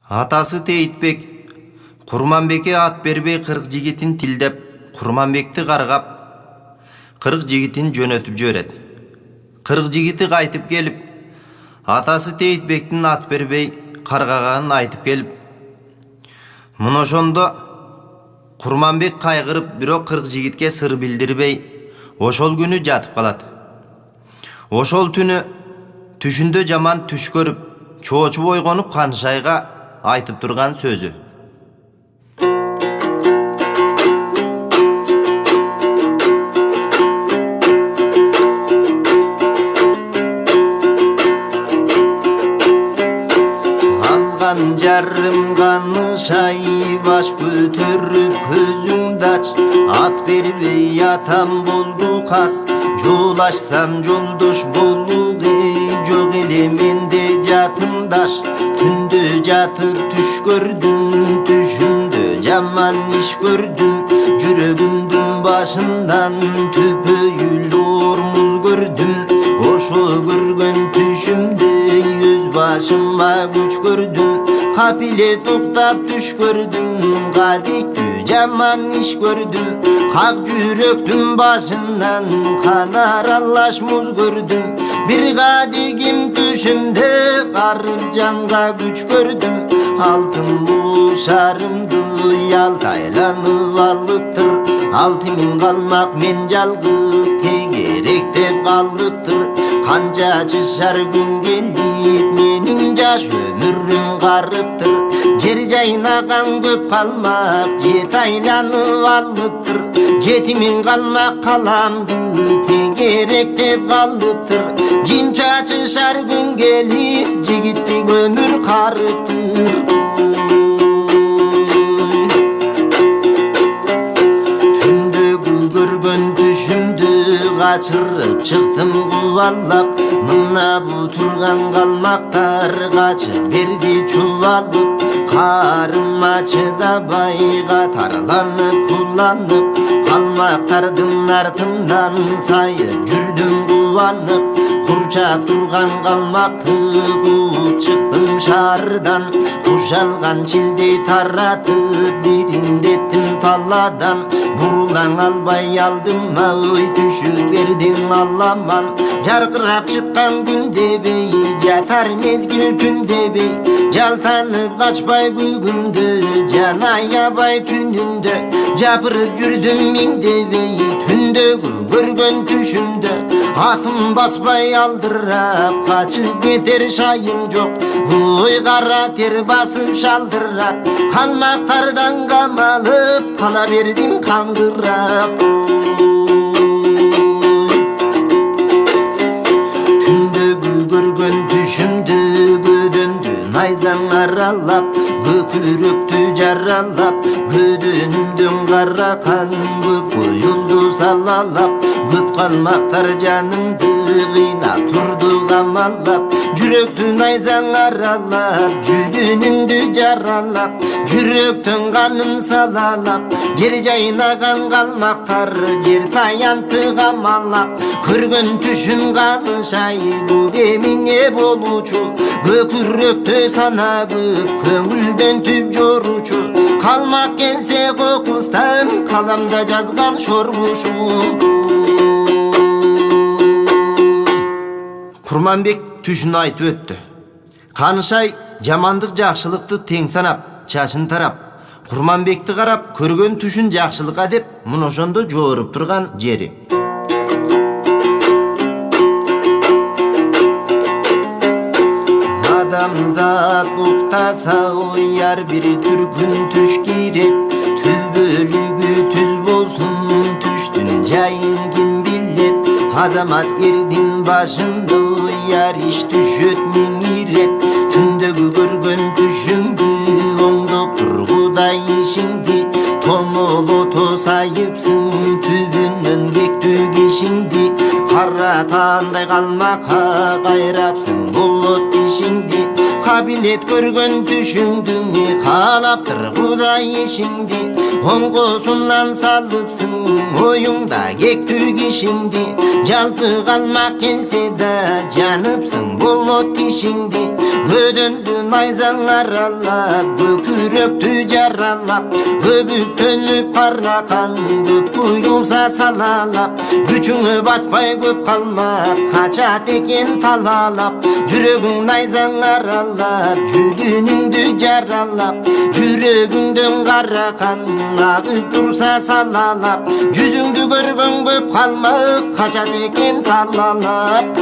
Атасы Тейитбек Курманбекке ат бербей 40 жигитин тилдеп, Курманбекти каргап, 40 жигитин жөнөтүп жиберет. 40 жигити кайтып келип, атасы Тейитбектин ат бербей каргаганын айтып келип, мына ошондо Курманбек кайгырып, бирок 40 жигитке сыр билдирбей, ошол күнү жатып калат. Ошол түнү түшүндө жаман түш көрүп, чоочуп ойгонуп Канышайга айтып турган сөзү. Алган жарым Канышай баш көтөрүп көзүңдү ач, ат бербей атам болду кас, жол ашсам жолдош болугей, жок эле менде жатындаш. Түндө жатып түш көрдүм, түшүмдө жаман иш көрдүм, жүрөгүмдүн башынан түпөйүл ормуз көрдүм. Ошо көргөн түшүмдө өз башыма күч көрдүм, капиле токтап түш көрдүм, кадиктүү жаман иш көрдүм. Как жүрөктүн башынан кан аралаш муз көрдүм, бир кадигим түшүмдө карып жанга күч көрдүм. Алтын шарымды ялтайланып алыптыр, 6000 калмак мен жалгыз тегеректеп калыптыр. Канча жашар күн келип менин жаш өмүрүм карыптыр, жер жайнаган көп калмак жет айланып алыптыр. 7000 калмак каламды тегеректеп калыптыр, жин чачышар күн келип жигиттик өмүр карыптыр. Түндөгү көргөн түшүмдү качырып чыктым кубалап, мына бу турган калмактар качып берди чубалып. Карыма чыдабай катарланып куланып, калмактардын артынан сайып жүрдүм кубанып. Курчап турган калмакты кууп чыктым шаардан, кушалган чилдей таратып бириндеттим таладан. Бурулаң албай алдыма ой түшүп бердиң алламан, жаркырап чыккан күн дебей, жатар мезгил түн дебей, жалтанып качпай күлгүмдө, жан аябай түнүндө, жапырып жүрдүм миң дебей. Түндөгү көргөн түшүмдө атым баспай алдырап, качып кетер шайым жок, ой кара тер басып шалдырап, калмактардан камалып кала бердим каңгырап. Түндөгү көргөн түшүмдө көдөндү найзаң аралап, көкүрөктү жаралап, көдөнүмдөн кара кан көп коюлду салалап. Көп калмактар жанымды кыйнап турду камалап, жүрөктү найзаң аралап, жүдүнүмдү жаралап, жүрөктөн каным салалап. Жер жайнаган калмактар жер таянтты камалап, көргөн түшүм Канышай бул эмине болучу, көкүрөктө сана көп, көңүлдөн түп жоручу. Калмак келсе кокустан, каламда жазган шорбушу. Курманбек түшүн айтып өттү. Канышай жамандык жакшылыкты тең санап, чачын тарап, Курманбекти карап, көргөн түшүн жакшылыкка деп, мына ошондо жооруп турган жери. Адамзат уктаса ояр бир түркүн түш кирет, түбөлүгү түз болсун түштүн жайын ким билет. Азамат эрдин башында ояр иш түшөт миң ирет, түндөгү көргөн түшүңдү оңдоп тур Кудай ишиңди. Томолото сайыпсың түбүнөн кектүү кишиңди, кара таандай калмакка кайрапсың болот ишиңди. Кабилет көргөн түшүңдү каалаптыр Кудай ишиңди, оңгосунан салыпсың оюңда кектүк ишиңди жалпы калмак келсе да жаныпсың болот тишиңди көдөндү найзаң аралап көкүрөктү жаралап көбүктөнүп кара кан көп куюлса салалап күчүңө батпай көп калмак качат экен талалап жүрөгүң найзаң аралап жүлүнүңдү жаралап жүрөгүңдөн кара кан агып турса салалап жүзүңдү көргөн көп калмак качат экен талалап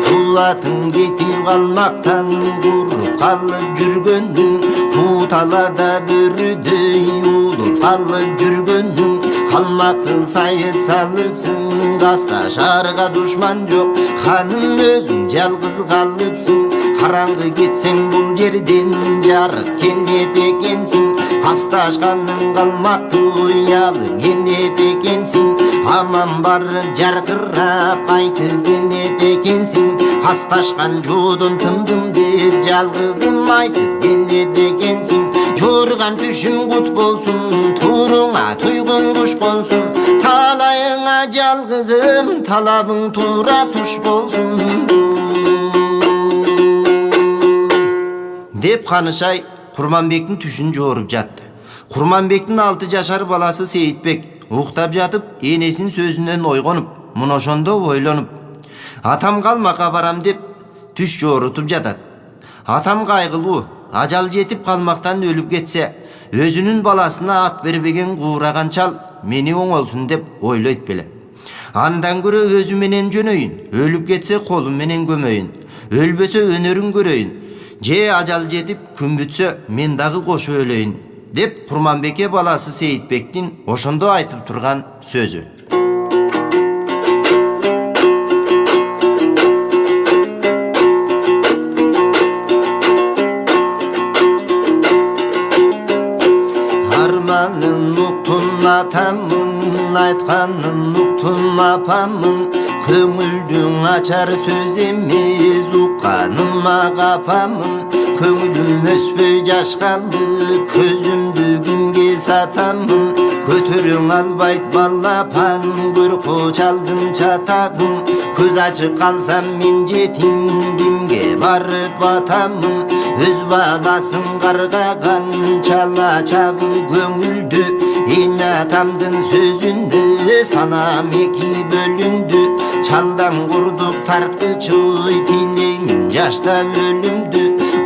кубатың кетип калмактан куруп калып жүргөнүң буу талада бөрүдөй улуп калып жүргөнүң калмакты сайып салыпсың каста шаарга душман жок ханым өзүң жалгыз калыпсың караңгы кетсең бул жерден жарык келет экенсиң касташканың калмакты уялып келет экенсиң аман барып жаркырап кайтып келет экенсиң касташкан жоодон тындым деп жалгызым айтып келет экенсиң жорган түшүм кут болсун тууруңа туйгун куш консун талайыңа жалгызым талабың туура туш болсун деп Канышай Курманбектин түшүн жооруп жатты. Курманбектин 6 жашар баласы Сейитбек уктап жатып энесин сөзүнөн ойгонуп мына ошондо ойлонуп атам калмакка барам деп түш жоорутуп жатат. Атам кайгылуу ажал жетип калмактан өлүп кетсе өзүнүн баласына ат бербеген куураган чал мени оңолсун деп ойлойт беле. Андан көрө өзү менен жөнөйүн, өлүп кетсе колум менен көмөйүн, өлбөсө өнөрүн көрөйүн, же ажал жетип күн бүтсө мен дагы кошо өлөйүн деп Курманбекке баласы Сейитбектин ошондо айтып турган сөзү. Арманын уктун атамын, айтканын уктум апамын, көңүлдүң ачар сөз эмес укканыма капамын, көңүлүм өспөй жашкалы көзүмдү кимге сатамын, көтөрүң албайт балапан көркө чалдын чатагын, көз ачып калсам мен жетим кимге барып батамын, өз баласын каргаган чала чабы көңүлдү эне атамдын сөзүндө санам эки бөлүндү, чалдан курдук тарткычы тилеймин жаштап өлүмдү,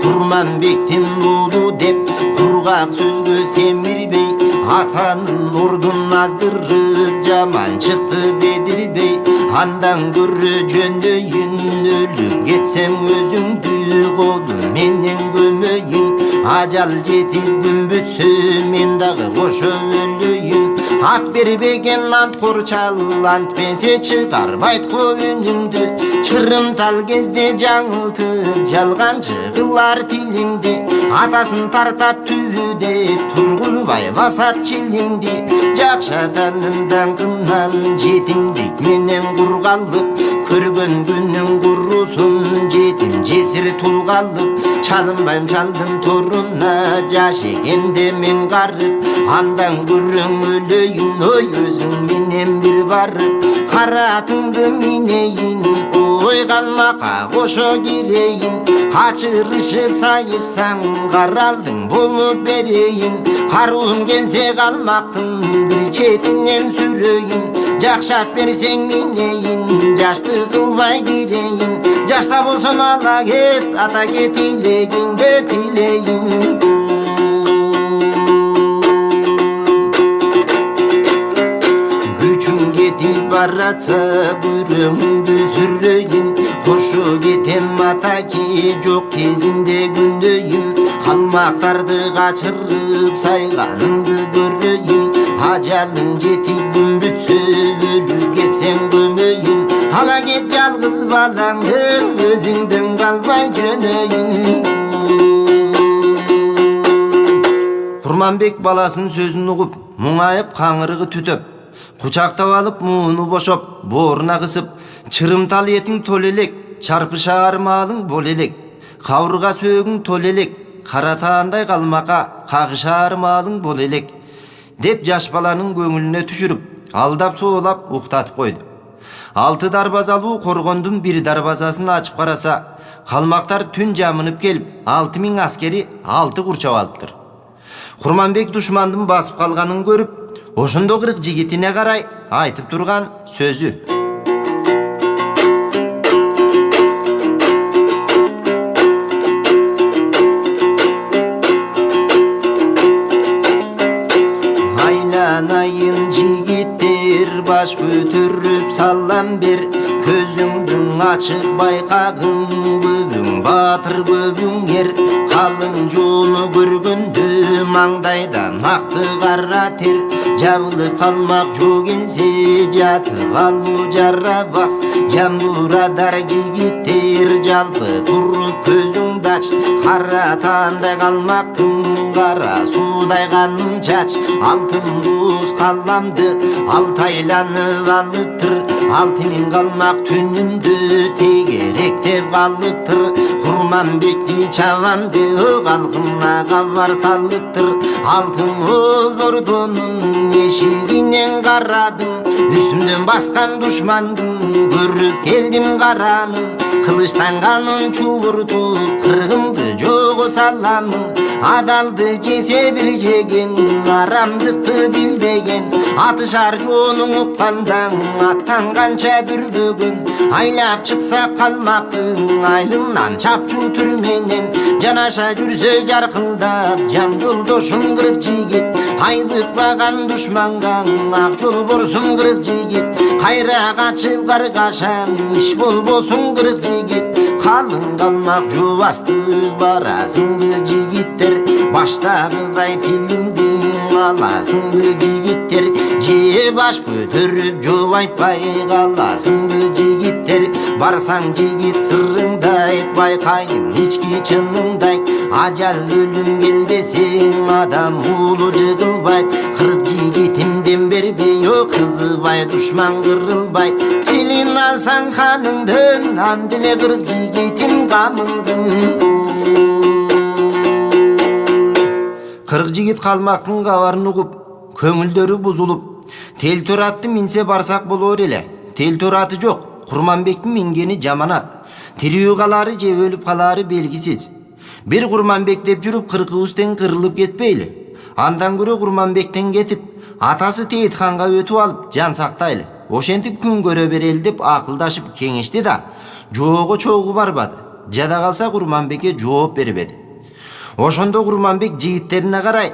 Курманбектин уулу деп кургак сөзгө семирбей, атанын урдун аздырып жаман чыкты дедирбей, андан көрө жөндөйүн өлүп кетсем өзүңдү колум менен көмөйүн, ажал жетип күн бүтсө мен дагы кошо өлөйүн, ат бербеген анткор чал антпесе чыгарбайт өнүмдү, чырымтал кезде жаңылтып жалганчы кылар тилимди, атасын тартат түбү деп тургузбай басат чилимди, жакшатанын даңкынан жетимдик менен кургалып, көргөн күнүң курусун жетим жесир тулгалып, чалынбайм чалдын торуна жаш экенде мен карып, андан көрөң өлөйүн ой өзүң менен бир барып, каратыңды минейин ой калмакка кошо кирейин, качырышып сайышсаң каралдың болуп берейин, каруым келсе калмактын бир четинен сүрөйүн, жакшат берсең минейин жашты кылбай кирейин, жашта болсун ала кет ата кет тилегиңди тилейин. Күчүң кетип баратса күрөңүңдү сүрөйүн, кошо кетем атаки жок кезинде күндөйүн, калмактарды качырып сайганыңды көрөйүн, ажалың жетип күн бүтсө өлүп кетсең көмөйүн, ала кет жалгыз балаңды өзүңдөн калбай жөнөйүн. Курманбек баласынын сөзүн угуп муңайып каңырыгы түтөп, кучактап алып мууну бошоп бооруна кысып, чырымтал этиң тол элек, чарпышаар маалың бол элек, кабырга сөөгүң тол элек, каратаандай калмакка кагышаар маалың бол элек деп жаш баланын көңүлүнө түшүрүп алдап соолап уктатып койду. 6 дарбазалуу коргондун бир дарбазасын ачып караса, калмактар түн жамынып келип 6000 аскери 6 курчап алыптыр. Курманбек душмандын басып калганын көрүп, ошондо кырк жигитине карай айтып турган сөзү: айланайын жигиттер, баш көтөрүп салам бер, көзүңдүн ачып байкагын, көбүң батыр көбүң ер, калың жоону көргөндө маңдайдан акты кара тер, жабылып калмак жоо келсе жатып алуу жарабас, жамбурадар жигиттер, жалпы туруп көзүңдү ач, каратаандай калмактын кара суудай канын чач, алтын дуз каламды алтайланып алыптыр, 6000 калмак түнүндө тегеректеп калыптыр, Курманбекти чабам деп калкына кабар салыптыр, алтын оз ордонун эшигинен карадым, үстүмдөн баскан душмандын көрүп келдим каранын, кылычтанганын чубуртуп кыргынды жого саламын, адалды жесе бир жеген, арамдыкты билбеген, атышар жонун уккандан аттанганча дүрбөгөн, айлап чыкса калмактын айлымнан чапчу түрменен, жанаша жүрсө жаркылдап жан жолдошум кырк жигит, айбыкпаган душманга ак жол борсун кырк жигит, кайра качып каргашам иш болбосун кырк жигит, калың калмак жубасты барасыңбы жигиттер, баштагыдай тилимди аласыңбы жигиттер, же баш көтөрүп жооп айтпай каласыңбы жигиттер, барсаң жигит сырыңды айт, байкайын ички чыныңды айт, ажал өлүм келбесең адам уулу жыгылбайт, кырк жигитимден бербей о кызыбай душман кырылбайт, тилин алсаң ханыңдын ан деле кырк жигитим камыңдын. Кырк жигит калмактын кабарын угуп, көңүлдөрү бузулуп, тел торатты минсе барсак болор эле. Тел тораты жок, Курманбектин мингени жаманат, тирүү калары же өлүп калары белгисиз. Бир Курманбек деп жүрүп кыркыбыз кырылып кетпейли. Андан көрө Курманбектен кетип, атасы Тейтханга өтүп алып жан сактайлы. Ошентип күн көрө берели деп акылдашып кеңешти да, жоого чогуу барбады. Жада калса Курманбекке жооп бербеди. Ошондо Курманбек жигиттерине карай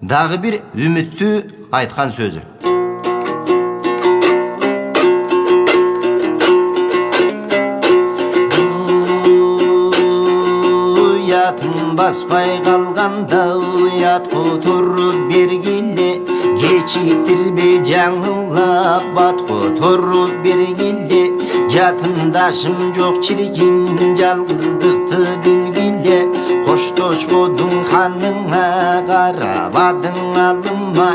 дагы бир үмүттүү айткан сөзү: уятын баспай калганда уят которуп бергиле, кечиктирбей жаңылап бат которуп бергиле, жатындашым жок чиркин жалгыздыкты билгиле, коштошподуң ханыңа карабадың алыма,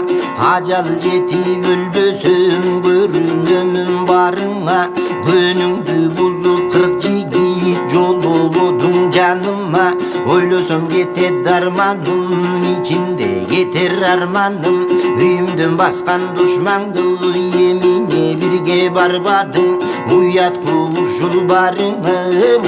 ажал жетип өлбөсөм көрүнөмүн барыңа, көнүңдү бузуп кырк жигит жолбободуң жаныма, ойлосом кетет дарманым, ичимде кетер арманым, үйүмдөн баскан душманды эмине бирге барбадың, уят ушул барыңа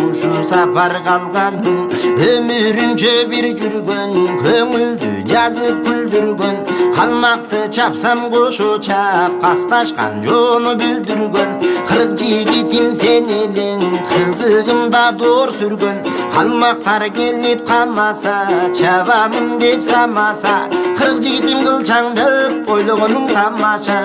ушу сапар калганың, өмүрүнчө бир жүргөн, көңүлдү жазып күлдүргөн, калмакты чапсам кошо чап, касташкан жоону бүлдүргөн, кырк жигитим сен элең, кызыгымда доор сүргөн, калмактар келип камаса, чабамын деп самаса, кырк жигитим кылчаңдып ойлогонуң тамаша.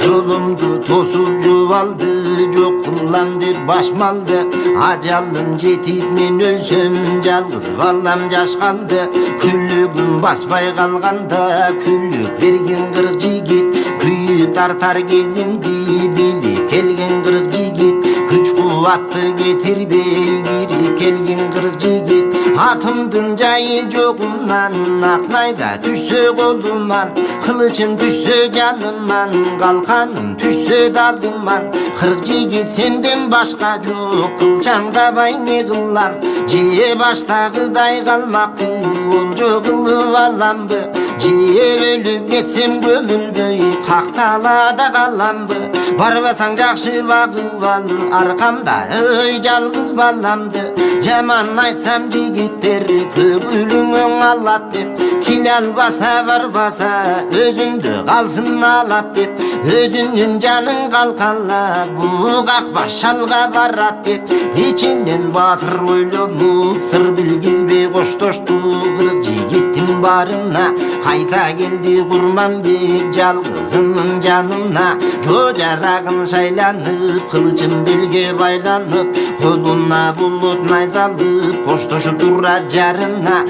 Жолумду тосуп жубалды, жок кылам деп башмалды, ажалым жетип мен өлсөм, жалгыз балам жаш калды, күлүгүм баспай калганда, күлүк берген кырк жигит, күйү тартар кезимди билип келген кырк жигит, күч атты кетирбей кирип келген кырк жигит. Атымдын жайы жогумнан, ак найза түшсө колуман, кылычым түшсө жаныман, калканым түшсө далдыман. Кырк жигит сенден башка жок, кылчаңдабай не кылам? Же баштагыдай калмакты олжо кылып аламбы? Же өлүп кетсем көмүлбөй какталада каламбы? Барбасаң жакшы багып ал, аркамда ой жалгыз баламды. Жаман айтсам жигиттер көңүлүңөн алат деп, келе албаса барбаса өзүндө калсын алат деп, өзүнүн жанын калкалап бугак башалга барат деп, ичинен батыр ойлонуп сыр билгизбей коштошту. Кырк жигиттин барына кайта келди Курманбек жалгызынын жанына. Жо жарагын шайланып, кылычын белге байланып, колуна булут найзалып, коштошуп турат жарына.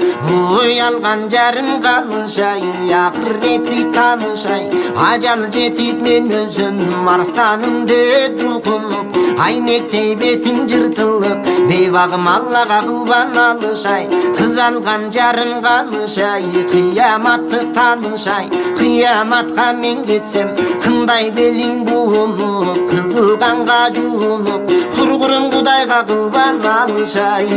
Ой алган жарым канышай, акырети танышай, ажал жетип мен өлсөм арстаным деп жулкунуп, айнектей бетиң жыртылып, бейбагым Аллага кылбан алышай. Кыз алган жарым канышай, кыяматтык танышай, кыяматка мен кетсем кындай белиң буунуп, кызыл канга жуунуп, кургурун Кудайга кылбан алышай.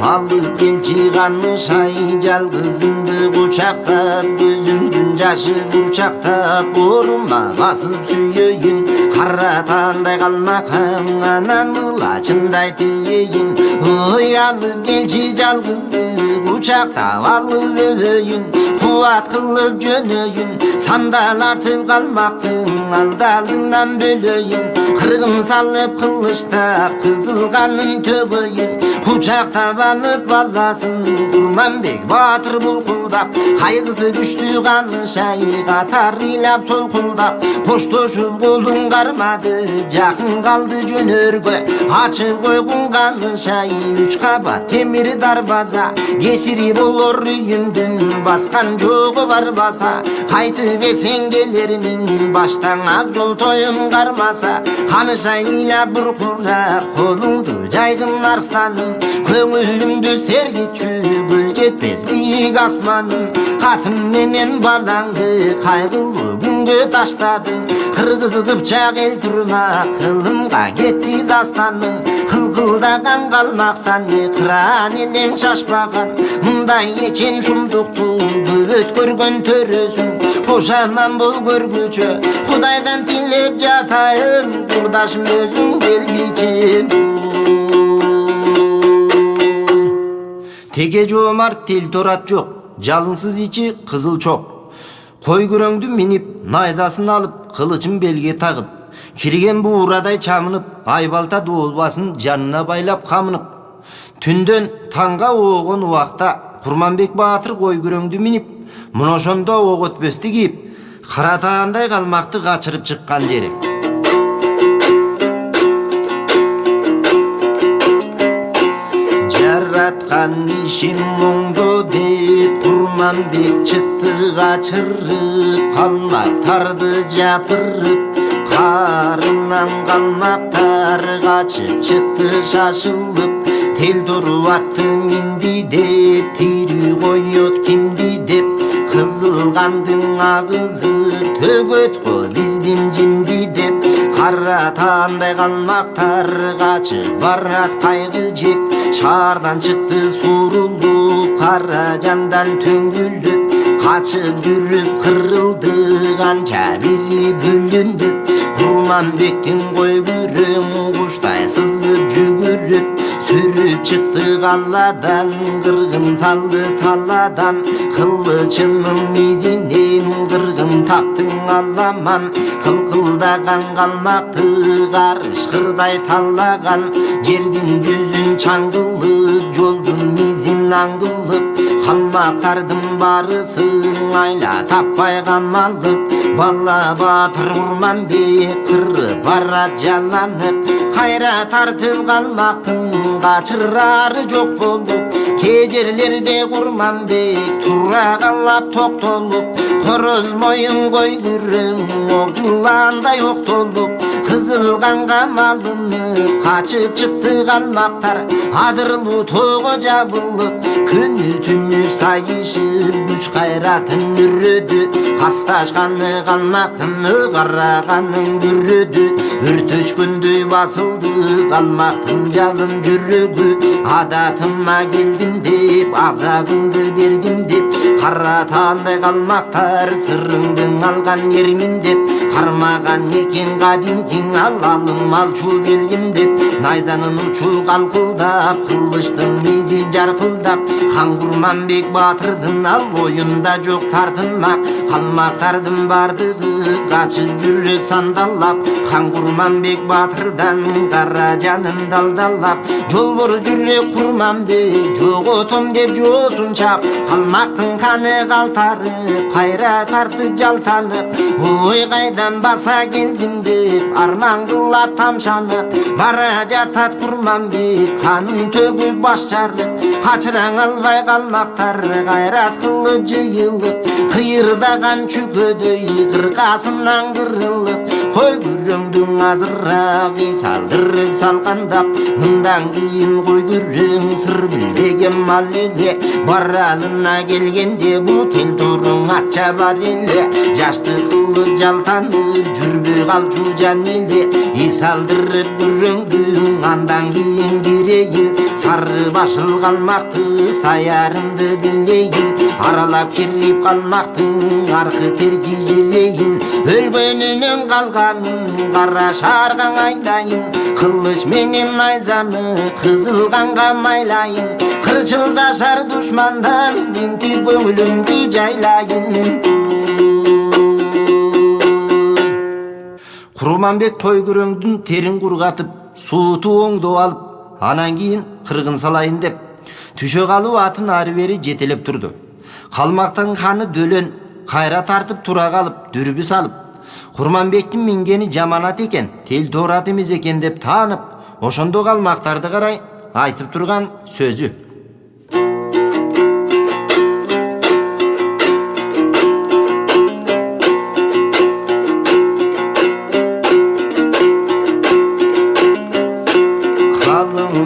Алып келчи канышай, жалгызымды кучактап, көзүмдүн жашы бурчактап, орумма басып сүйөйүн, каратандай калмакам, анан ылачындай тийейин. Ой алып келчи жалгызды кучактап, алып өбөйүн, кубат кылып жөнөйүн, сандалатып калмактын алдалынан бөлөйүн. Кыргын салып кылычтап, кызыл канын төгөйүн, кучактап алып баласын Курманбек батыр булкулдап, кайгысы күчтүү канышай, катар ыйлап солкулдап, коштошуп колун кармады, жакын калды жөнөргө, ачып койгун канышай, 3 кабат темир дарбаза, кесири болор үйүмдүн, баскан жогу барбаса, кайтып келсең келермин, баштан ак жол тоюн кармаса. Канышай ыйлап буркурап, колуңду жайгын арстаным, көңүлүмдү сергичүү гүл жетпес бийик асманым. Катым менен балаңды кайгылуу күнгө таштадың, кыргыз кыпчак эл турмак кылымга кетти дастаның. Кылкылдаган калмактан кыран элең шашпаган, мындай эчен шумдукту бөбөт көргөн төрөсүң. Кошаман бол көргүчө, Кудайдан тилеп жатайын, курдашым өзүң белгиче. Теге жоомарт тил торат жок, жалынсыз ичи кызыл чок. Кой күрөңдү минип, найзасын алып, кылычын белге тагып, кирген буурадай чамынып, айбалта доолбасын жанына байлап камынып. Түндөн таңга оогон убакта Курманбек баатыр кой күрөңдү минип, мыношондо ок өтпөстү кийип, каратаандай калмакты качырып чыккан жери. Жараткан ишим оңдо деп Курманбек чыкты качырып, калмактарды жапырып, карынан калмактар качып чыкты шашылып. Тел туруп атты минди деп, тирүү коет кимди деп, кызыл кандын агызы төгөт го биздин жинди деп. Каратаандай калмактар качып барат кайгы жеп, шаардан чыкты сурулуп, кара жандан төңгүлүп, качып жүрүп кырылды канча бири бүлүндүп. Курманбектин кой күрөң куштай сызып жүгүрүп, сүрүп чыкты калладан, кыргын салды талладан. Кылычынын мизинен кыргын таптың алламан, кылкылдаган калмакты карышкырдай таллаган. Жердин жүзүн чаңгылып, жолдун мизин аңгылып, калмактардын барысын айла таппай камалып. Бала батыр Курманбек кырып барат жаланып, кайра тартып калмактын kaçırarı çok bolup. Kecerlerde Kurmanbek tura kala toktolup. Horoz moyun koy gürüm okçulanda yok dolup. Kızılganga malınıp kaçıp çıktı kalmaktar. Adırlı toğu jabılıp күнү түнү сайышып күч кайратын үрөдү. Касташканы калмактын караганын бүрөдү. Өртөчкөндү басылды калмактын жалын жүрөгү. Адатыма келдим деп азабыңды бердим деп. Каратандай калмактар сырыңдың алган ермин деп. Кармаган экен кадимкиң алалым алчу келгим деп. Найзанын учу калкылдап кылычтын мизи жаркылдап. Хан Kurmanbek Батырдын ал боюнда жок тартынмак. Калмактардын бардыгы качып жүрөт сандаллап. Хан Kurmanbek Батырдан кара жанын далдаллап. Жолбор жүрөк Kurmanbek жоготом деп жоосун чап. Калмактын каны калтарып кайра тартып жалтанып. Ой кайдан баса келдим деп арман кылат тамшанып. Бара жатат Kurmanbek канын төгүп баш жарып. Качыраң албай калмактар кайрат кылып жыйылып. Кыйырдаган чүкөдөй кыркасынан кырылып. Кой күрөңдүң азыраак салдырып салкандап. Мындан кийин кой күрөң сыр билбеген мал эле. Баралына келгенде бул тел туруң ача бар эле. Жашты кылып жалтанып жүрбөй калчу жан эле. Салдырып күрөңдүң андан кийин кирейин. Сары башыл калмакты саярымды билейин. Аралап кирип калмактың аркы терги жирейин. Өлгөнүнөн калганын кара шаргаң айдайын. Кылыч менен найзаны кызылганга майлайын. Кырчылдашар душмандан интип көңүлүмдү жайлайын. Kurmanbek той күрөңдүн терин кургатып, сууту оңдоп алып, анан кийин кыргын салайын деп түшө калып атын ары бери жетелеп турду. Калмактын ханы Дөлөн кайра тартып тура калып, дүрбү салып, Kurmanbek'tin мингени жаманат экен, тел тоорат эмес экен деп таанып, ошондо калмактарды карай айтып турган сөзү.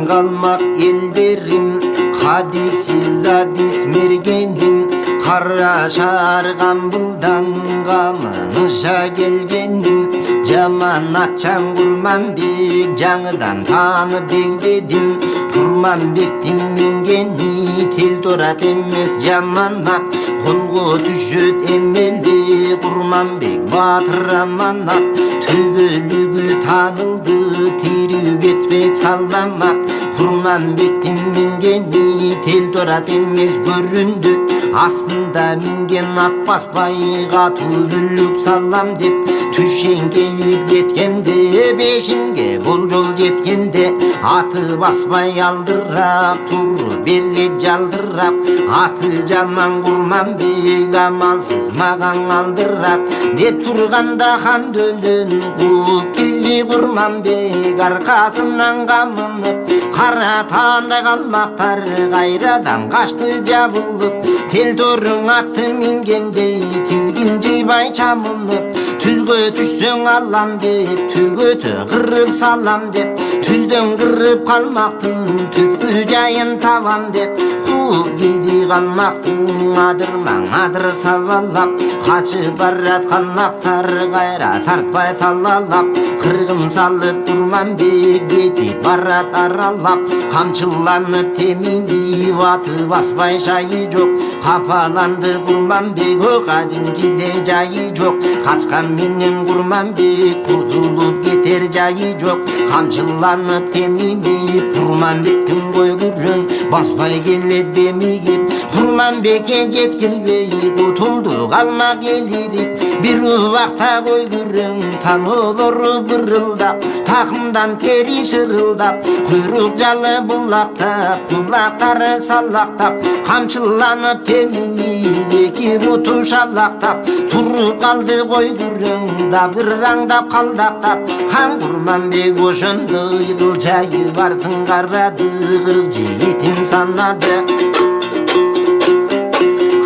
Kalmak ellerim, hadisiz hadis mergenim. Kara şargan buldan kamınışa gelgenim. Jamanatçan Kurmanbek жаңыдан tanıp bekledim. Kurmanbek'tin mingeni tel torat emez jamanat. Kolgo düşüt emeli Kurmanbek Батыр amanat. Tübölügü tanıldı terüg etmek sallamak. Kurmanbek'tin mingeni tel torat emez göründü. Aslında mingen Abbasbayga tübülük sallam dep. Tüşen keyip getkende beşimge bol jol jetkende. Atı basbay aldırap tur belli jaldırap. Atı jaman Kurmanbek amalsız magan aldırap. Dep turganda хан Dölön кууп келди Kurmanbek аркасынан камынып. Кара таандай калмактар кайрадан качты жабылып. Тел торуң аты мингендей тизгин жыйбай чамынып. Түзгө түшсөң алам деп түгөтө кырып салам деп. Түздөн кырып калмактын түпкү жайын табам деп. Кууп келди калмактын адырмаң адыр сабалап. Качып барат калмактар кайра тартпай талалап. Кыргын салып Kurmanbek кетип барат аралап. Камчыланып теминип аты баспай шайы жок. Капаланды Kurmanbek кадимкиде жайы жок. Качкан менен Kurmanbek кутулуп кетер жайы жок. Камчыланып теминип Kurmanbek'tin кой күрөң баспай келет демигип Курманбекке жеткилбей утулду калмак элирип бир убакта кой күрөң таноолору бырылдап такымдан тери шырылдап куйрук жалы булактап кулактары салактап камчыланып теминип эки буту шалактап туруп калды кой күрөң дабдыраңдап калдактап хан Курманбек ошондой кылчайы бартын карады кырк жигитин санады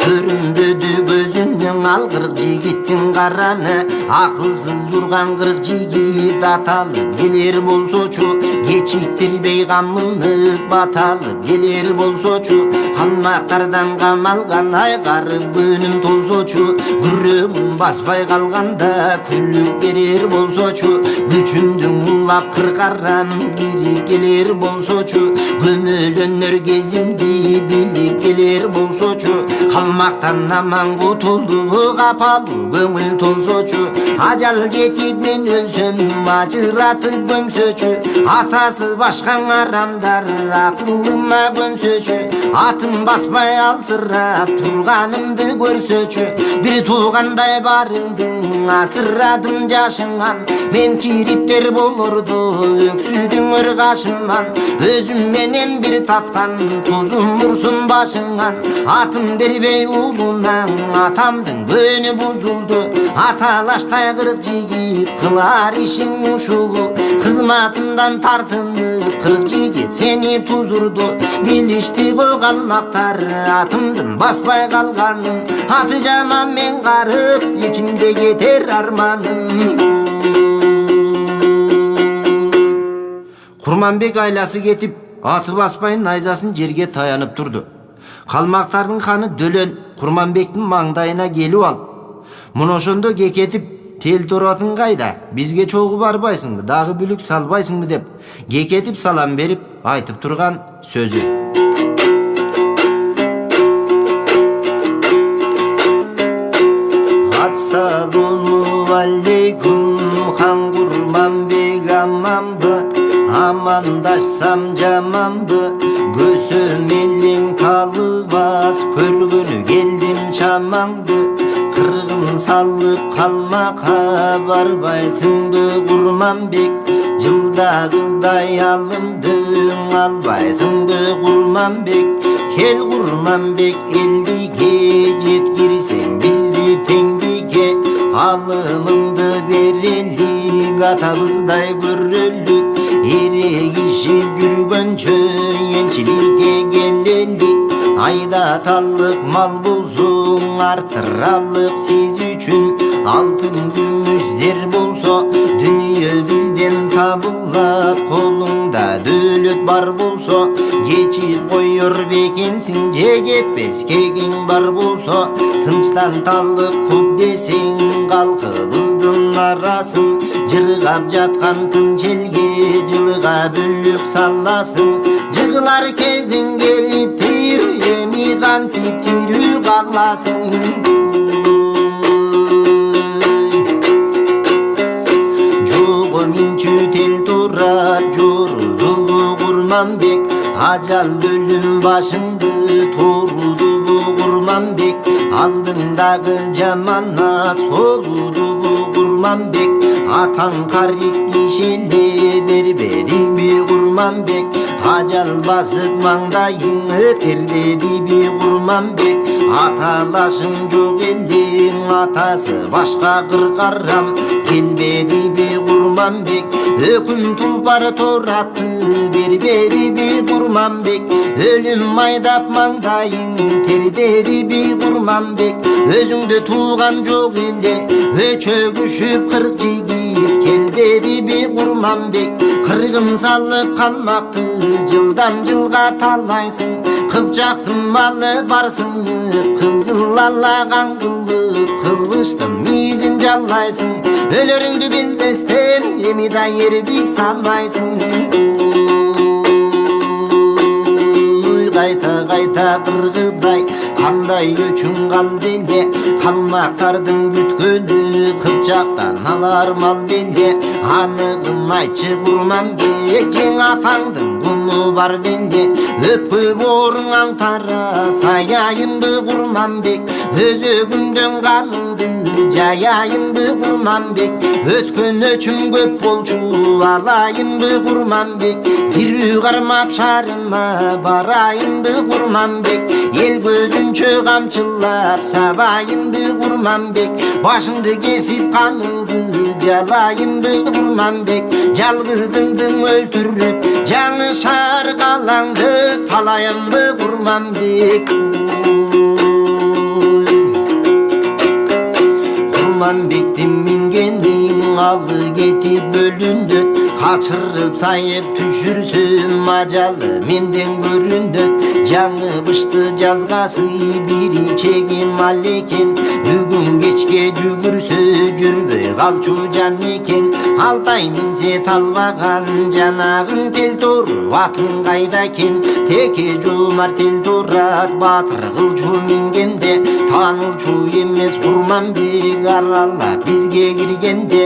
көрүнбөдү көзүнөн ал кырк жигиттин караны акылсыз турган кырк жигит аталып келер болсочу кечиктирбей камынып баталып келер болсочу калмактардан камалган айкарып көнүм толсочу күрөгүм баспай калганда күлүп берер болсочу күчүмдүн улап кыркарам кирип келер болсочу көмөлөнөр кезимди билип келер болсочу калмактан аман кутулду капалуу көңүл толсочу ажал кетип мен өлсөм ажыратып көмсөчү атасы башкан арамдар акылыма көнсөчү атым баспай алсырап турганымды көрсөчү бир туугандай барыңдың асырадым жашыңан мен кириптер болорду өксүдүң ыргашыман өзүм менен бир таткан тузум урсун башыңан атым бербей уулунаң атамдын көнү бузулду аталаштай кырк жигит кылар ишиң ушулу кызматымдан тартынып кырк жигит сени тузурду билишти го калмактар атымдын баспай калганын аты жаман мен карып ичимде кетер арманым. Курманбек айласы кетип аты баспай найзасын жерге таянып турду. Калмактардын ханы Дөлөн Курманбектин маңдайына келип алып муну ошондо кекетип тел торатың кайда бизге чогуу барбайсыңбы дагы бүлүк салбайсыңбы деп кекетип салам берип айтып турган сөзү. Ассалому алейкум хан Курманбек аманбы амандашсам жаманбы көсөм элиң талыбас көргөнү келдим чамаңды кыргын салып калмакка барбайсыңбы Курманбек жылдагыдай алымдың албайсыңбы Курманбек кел Курманбек элдикке жеткирсең бизди теңдикке алымыңды берелик атабыздай көрөлүк эрегишип жүргөнчө элчиликке келелик айдаталык мал болсоң артыралык сиз үчүн алтын күмүш зер болсо дүнүйө бизден табылат колуңда дөөлөт бар болсо кечип коёр бекенсиң же кетпес кегиң бар болсо тынчтан талып куп десең калкыбыздын арасын жыргап жаткан тынч элге жылыга бүлүк саласың жыгылар кезиң келип тир эми кантип тирүү каласың. Жого минчү тел турат жорудубу Курманбек ажал өлүм башыңды торудубу Курманбек алдыңдагы жаманат солудубу Курманбек атаң карик кишеле бербедиби Курманбек ажал басып маңдайыңы тердедиби Курманбек аталашың жок элең атасы башка кыркарам келбедиби Курманбек өкүм тулпар торатты бербедиби Курманбек өлүм майдап маңдайың тердедиби Курманбек өзүңдө туулган жок эле өчөгүшүп кырк жигит келбедиби Курманбек кыргын салып калмакты жылдан жылга талайсың кыпчактын малы барсыңып кызыл аллаган кылып кылычтын мизин жалайсың өлөрүңдү билбестен эми да эрдик санайсың. Кайта кайта кыргыдай кандай өчүң калды эле калмактардын күткөнү кыпчактан алар мал беле анығын айтчы Курманбек атаңдын bunu var belli. Öpüp orun antara sayayındı Kurmanbek. Özөгümden kanımdı jayayındı Kurmanbek. Ötkön öçüm köp bolçu alayındı Kurmanbek. Kirü karmap şarıma barayındı Kurmanbek. El gözünçö kamçılap sabayındı Kurmanbek. Başındı kesip kanındı jalayındı Kurmanbek. Жалгызыңды өлтүрүп жаңы шаргалаңды талайымды Kurmanbek. Kurmanbektin mingенин алы кетип бөлүндөт. Качырып сайып түшүрсөм ажалы менден көрүндөт. Жаңы бышты жазгасы бири чегим ал экен. Бүгүн кечке жүгүрсө жүрбөй калчу жан экен. Алтай минсе талбаган жанагың тел тору атың кайда экен. Теке жумар тел турат батыр кылчу мингенде. Таанылчу эмес Kurmanbek аралап бизге киргенде.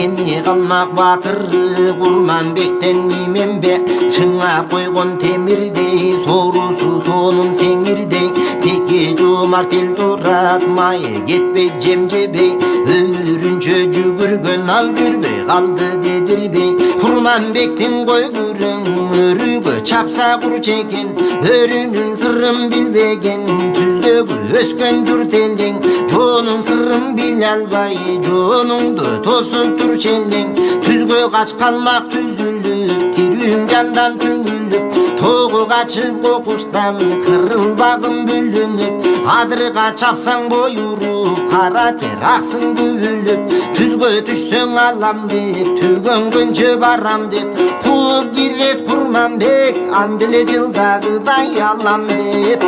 Эми калмак батыры Kurmanbekten именбе. Чыңап койгон темирдей соорусу тонун сеңирдей. Теке жумар тел турат майы кетпей жем жебей. Өмүрүнчө жүгүргөн ал жүрбөй калды дедирбей. Kurmanbektin койгүрүң өрүгө чапса курч экен. Өрүнүн сырын билбеген түздөгү өскөн журт элең. Жонун сырын биле албай жонуңду тосуп турчу элең. Түзгө кач калмак түзүлүп тирүүң жандан түңүлүп. Тоого качып кокустан кырылбагым бүлүнүп. Адырга чапсаң боюруп кара тер аксың бүгүлүп. Түзгө түшсөң алам деп түгөнгөнчө барам деп. Кууп кирет Kurmanbek андиле жылдагыдай алам деп.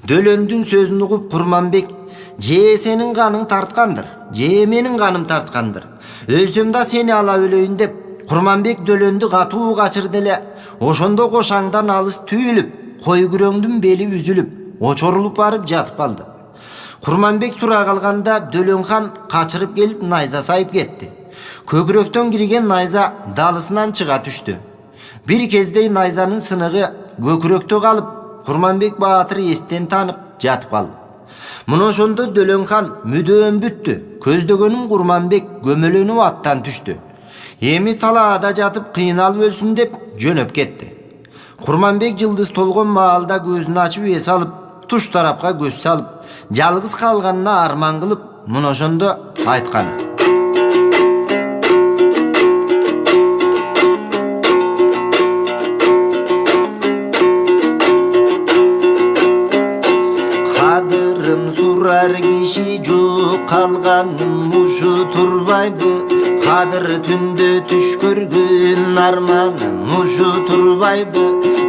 Дөлөндүн сөзүн угуп Kurmanbek же сенин каның тарткандыр, же менин каным тарткандыр. Өлсөм да сени ала өлөйүн деп Kurmanbek дөлөндү катуу качырды эле. Ошондо кошаңдан алыс түйүлүп, кой күрөңдүн бели үзүлүп, очорулуп барып жатып калды. Kurmanbek тура калганда Дөлөнхан качырып келип найза сайып кетти. Көкүрөктөн кирген найза далысынан чыга түштү. Бир кездей найзанын сыныгы көкүрөктө калып, Kurmanbek баатыр эстен танып жатып калды. Мына ошондо Дөлөнхан мүдөөн бүттү. Көздөгөнүм Kurmanbek көмөлөнүп аттан түштү. Эми талаада жатып кыйналып өлсүн деп жөнөп кетти. Kurmanbek жылдыз толгон маалда көзүн ачып эс алып, туш тарапка көз салып, жалгыз калганына арман кылып, мына ошондо айтканы: кадырым сурар киши жок, калганым ушу турбайбы. Кадыр түндө түш көргөн арманым ушу турбайбы.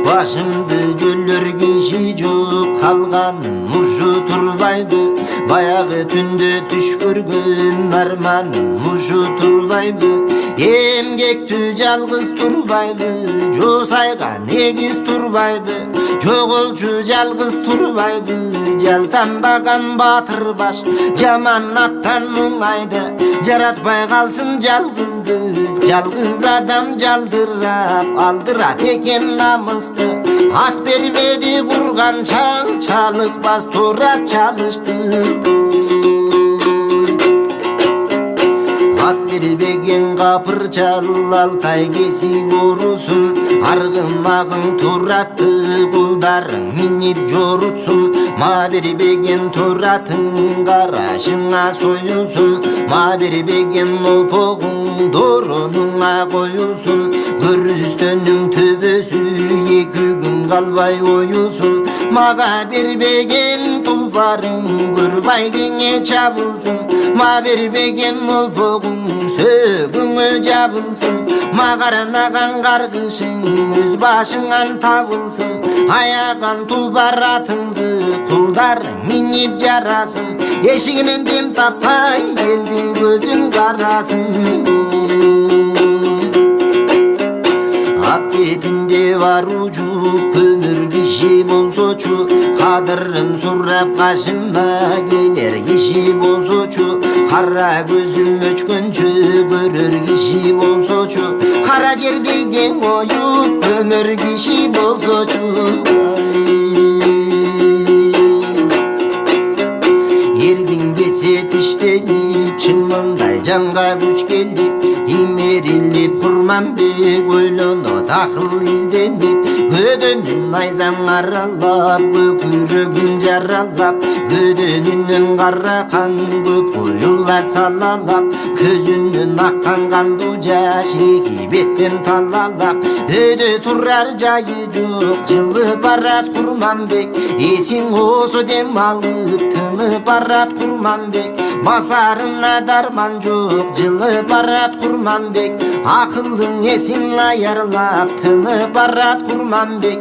Башымды жөлөр киши жок, калганым ушу турбайбы. Баягы түндө түш көргөн арманым ушу турбайбы. Эмгектүү жалгыз турбайбы, жосайган эгиз турбайбы. Жоголчу жалгыз турбайбы, жалтанбаган батыр баш. Жаман аттан муңайды, жаратпай калсын жалгызды. Жалгыз адам жалдырап алдырат экен намысты. Ат бербеди курган чал, чалыкпас турат чалышты. Ат бербеген капыр чал, Алтай кесик орусун. Аргымагың туратты, кулдарың минип жорутсун. Ма бербеген туратың, карашыңа союлсун. Ма бербеген олпогуң, доронуңа коюлсун. Көрүстөнүң төбөсү эки күн калбай оюлсун. Мага бербеген тулбарың, көрбайгеңе чабылсын. Ма бербеген олпогуң, сөгүңө жабылсын. Магарнаган каргышың, өз башыңан табылсын. Аяган тулбар атыңды, кулдарың минип жарасын. Эшигинен дем таппай, элдин көзүн карасын. Ак кепинде бар ужу, көмүр kişi bolsoçu, kadırım surrap kaşıma gelir kişi bolsoçu, kara gözüm öçkünçü görür kişi bolsoçu, kara gerdeyken oyup kömür kişi bolsoçu. Yerdin keset işlenip çımınday canga güç gelip, imerilip Kurmanbek oylunu takıl izlenip, gödönün ayzan aralap gökürөгün jaralap, gödönünün kara kan köp koyulla salalap, közünün akkan kandu jaş iki betten talalap, ödö turar jayı jok жылы барат Kurmanbek, esing oso dem alıp tınıp barat Kurmanbek, basarına darman jok жылы barat Kurmanbek, akıllın esin ayarlap tınıp barat Kurmanbek.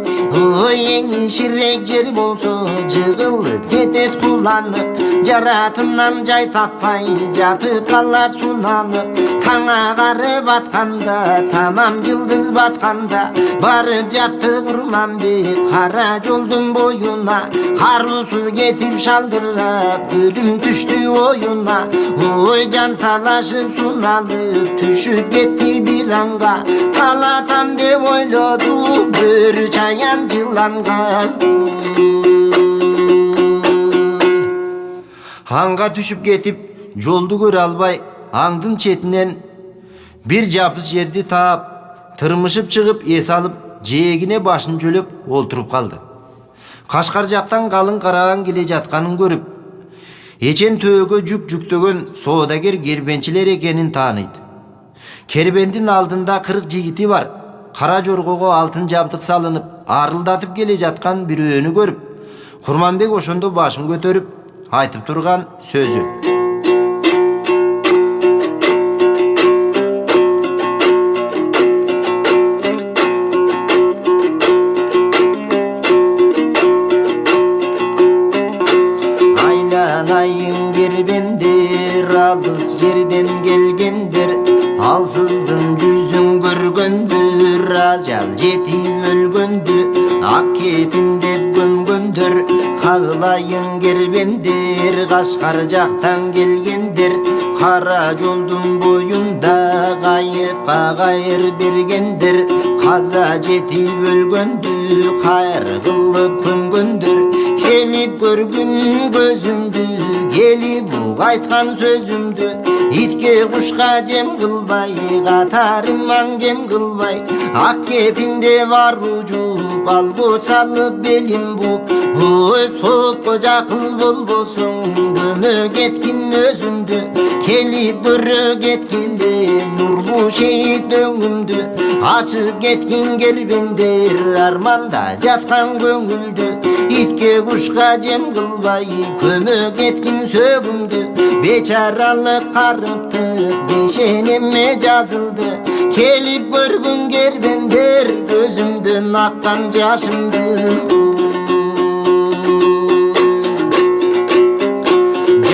Oy eng şirek jer bolso jığılıp ketet kullanıp, jaratından jay tapmay jatıp kalat sunanıp, taң agarıp atkanda tamam yıldız batkanda, barıp jattı Kurmanbek kara joldun boyuna, karusu ketip şaldırap ölüm düştü oyuna. Oy can talaşıp sunalıp düşüp ketti bir anga, talatam dep oylodu börü çayan жыланга. Аңга түшүп кетип жолду көрө албай, аңдын четинен бир жапыс жерди таап, тырмышып чыгып эс алып, жээгине башын жөлөп олтуруп калды. Кашкар жактан калың карагаң келе жатканын көрүп, эчен төөгө жүк жүктөгөн соодагер кербенчилер экенин тааныйт. Кербендин алдында 40 жигити бар. Кара жоргого алтын жабдык салынып, арылдатып келе жаткан бирөөнү көрүп, Kurmanbek ошондо башын көтөрүп айтып турган сөзү: Aylanайың кербендер, алыс жерден келгендер, алсыздын жүзүн көргөндөр, ажал жетип өлгөндү ак кепиндеп көмгөндөр. Кагылайың кербендер, Кашкар жактан келгендер, кара жолдун боюнда кайыпка кайыр бергендер. Каза жетип өлгөндү кайыр кылып көмгөндөр. Келип көргүн көзүмдү, келип буг айткан сөзүмдү, итке кушка жем кылбай, катарыман жем кылбай, ак кепинде баруу жууп, албут салып белим буп. Ой сопко жакыл болбосуң, көмөк эткин өзүмдү, келип көрө кеткиле нурлуу шейит өңүмдү. Ачып кеткин кербендер, арманда жаткан көңүлдү, итке кушка жем кылбай, көмөк эткин сөгүмдү. Бечаралык карыптык бешенеме жазылды, келип көргүн кербендер, көзүмдөн аккан жашымды.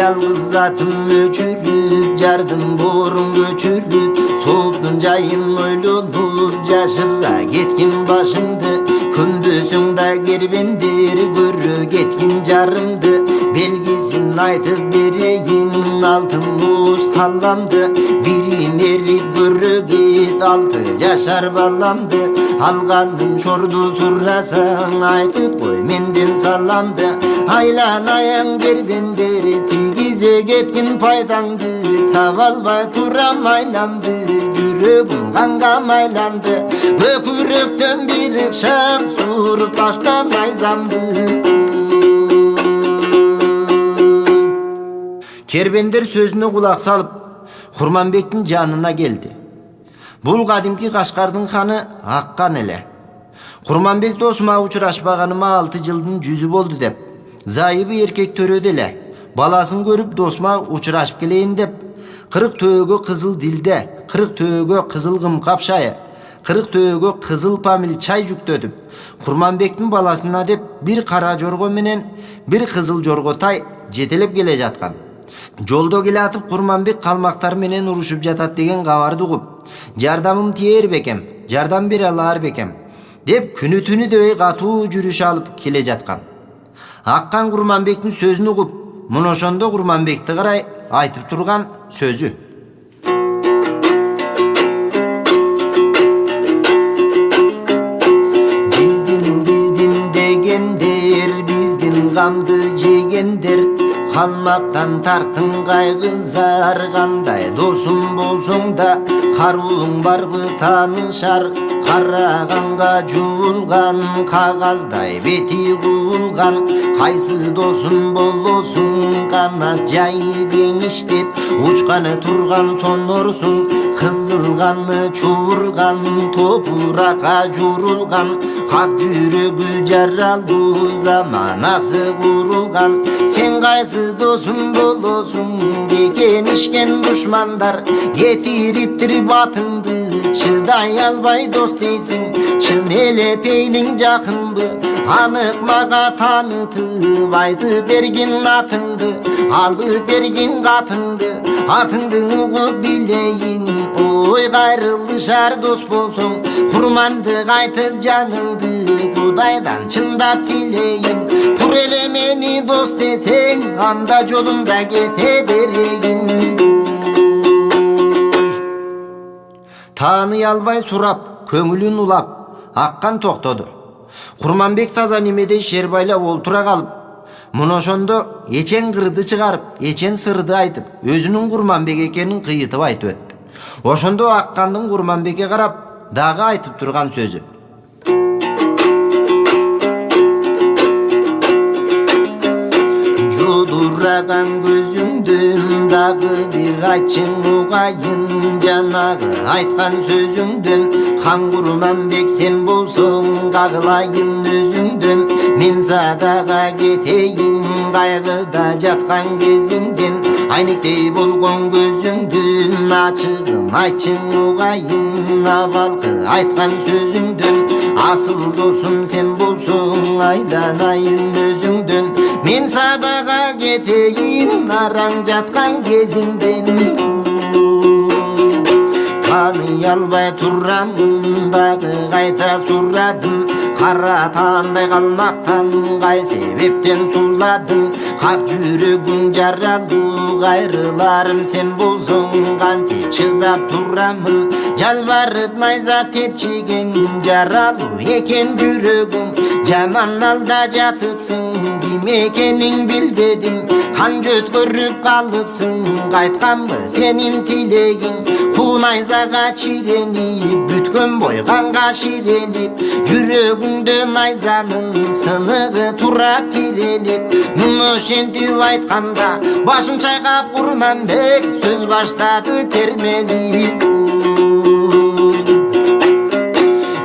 Жалгыз атым өчүрүп, жардым борун көчүрүп, сооптун жайын ойлонуп, жашыра кеткин башымды. Күнбөсүң да кербендер, көрө кеткин жарымды, белгисин айтып берейин алтын муз калламды. Бирим эрип көрө кет 6 жашар баламды, алганым шорду сурасаң айтып кой менден саламды. Айланайың кербендер, тигизе кеткин пайдаңды, таба албай турам айламды, жүрөгүм канга майланды. Көкүрөктөн бир ыкшам суруп таштан айзамды. Кербендер сөзүнө кулак салып, Kurmanbектин жанына келди. Бул кадимки Кашкардын ханы Аккан эле. Kurmanbek досума учурашпаганыма 6 жылдын жүзү болду деп, зайыбы эркек төрөдө эле, баласын көрүп досума учурашып келейин деп, 40 төөгө кызыл дилде, 40 төөгө кызыл кымкап шайы, 40 төөгө кызыл памил чай жүктөтүп, Kurmanbектин баласына деп бир кара жорго менен бир кызыл жорготай жетелеп келе жаткан. Жолдо келе атып Kurmanbek калмактар менен урушуп жатат деген кабарды угуп, жардамым тиер бекем, жардам бере алар бекем, деп күнү түнү дебей катуу жүрүш алып келе жаткан. Аккан Курманбектин сөзүн угуп, мына ошондо Курманбекти карай айтып турган сөзү: биздин дегендер, биздин камды жегендер, калмактан тартын кайгызар. Кандай досум болсоң да карууң барбы таанышар. Караганга жуулган кагаздай бети куулган. Кайсы досум болосуң, канат жайып эңиштеп учканы турган сонорсуң. Кызылганы чуурган, топуракка журулган, как жүрөгү жаралуу заманасы курулган. Сен кайсы досум болосуң, бекенишкен душмандар кетириптир батыңды. Чыдай албай дос дейсиң, чын эле пейилиң жакынбы? Анык мага таанытып айтып бергин атыңды, алып бергин катыңды, атыңды угуп билейин. Ой, кайрылышар дос болсоң, курмандык айтып жаныңды Кудайдан чындап тилейин. Тур эле мени дос десең, анда жолумда кете берейин. Тааный албай сурап, көңүлүн улап, аккан токтоду. Курманбек таза немедей шер байлап олтура калып, мына ошондо эчен кырды чыгарып, эчен сырды айтып, өзүнүн Курманбек экенин кыйытып айтып өттү. Ошондо аккандын Курманбекке карап дагы айтып турган сөзү: жодураган көзүңдөн дагы бир айтчың угайын. Жанагы айткан сөзүңдөн хан Курманбек сен болсоң, кагылайын өзүңдөн. Мен садага кетейин кайгыда жаткан кезиңден. Айнектей болгон көзүңдөн ачыгын айтчың угайын. Абалкы айткан сөзүңдөн асыл досум сен болсоң, айланайын өзүңдөн. Мен садага кетейин араң жаткан кезиңден. Тааный албай турамын, дагы кайта сурадым. Кара таандай калмактан кай себептен сууладың? Как жүрөгүң жаралуу, кайрыларым сен болсоң, кантип чыдап турамын? Жалбарып найза тепчиген жаралуу экен жүрөгүм. Жаман алда жатыпсың, ким экениң билбедим. Кан жөткөрүп калыпсың, кайтканбы сенин тилегиң? Куу найзага чиренип, бүткөн бой канга ширелип, жүрөгүңдө найзанын сыныгы турат тирелип. Муну ошентип айтканда башын чайкап Курманбек сөз баштады термелип.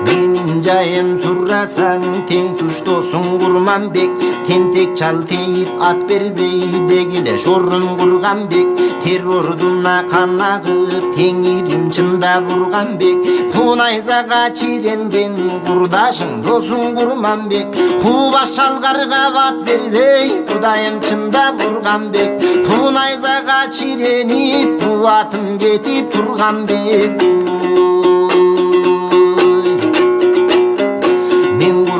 Менин жайым сурасаң, тең туш досуң Курманбек. Тентек чал тейит ат бербей, дегиле шорун Курганбек. Террордуна кан агып, теңирим чындап урганбек. Куу найзага чиренген курдашың досуң Курманбек. Куу баш шалгарга бат бербей, Кудайым чындап урганбек. Куу найзага чиренип, кубатым кетип турганбек.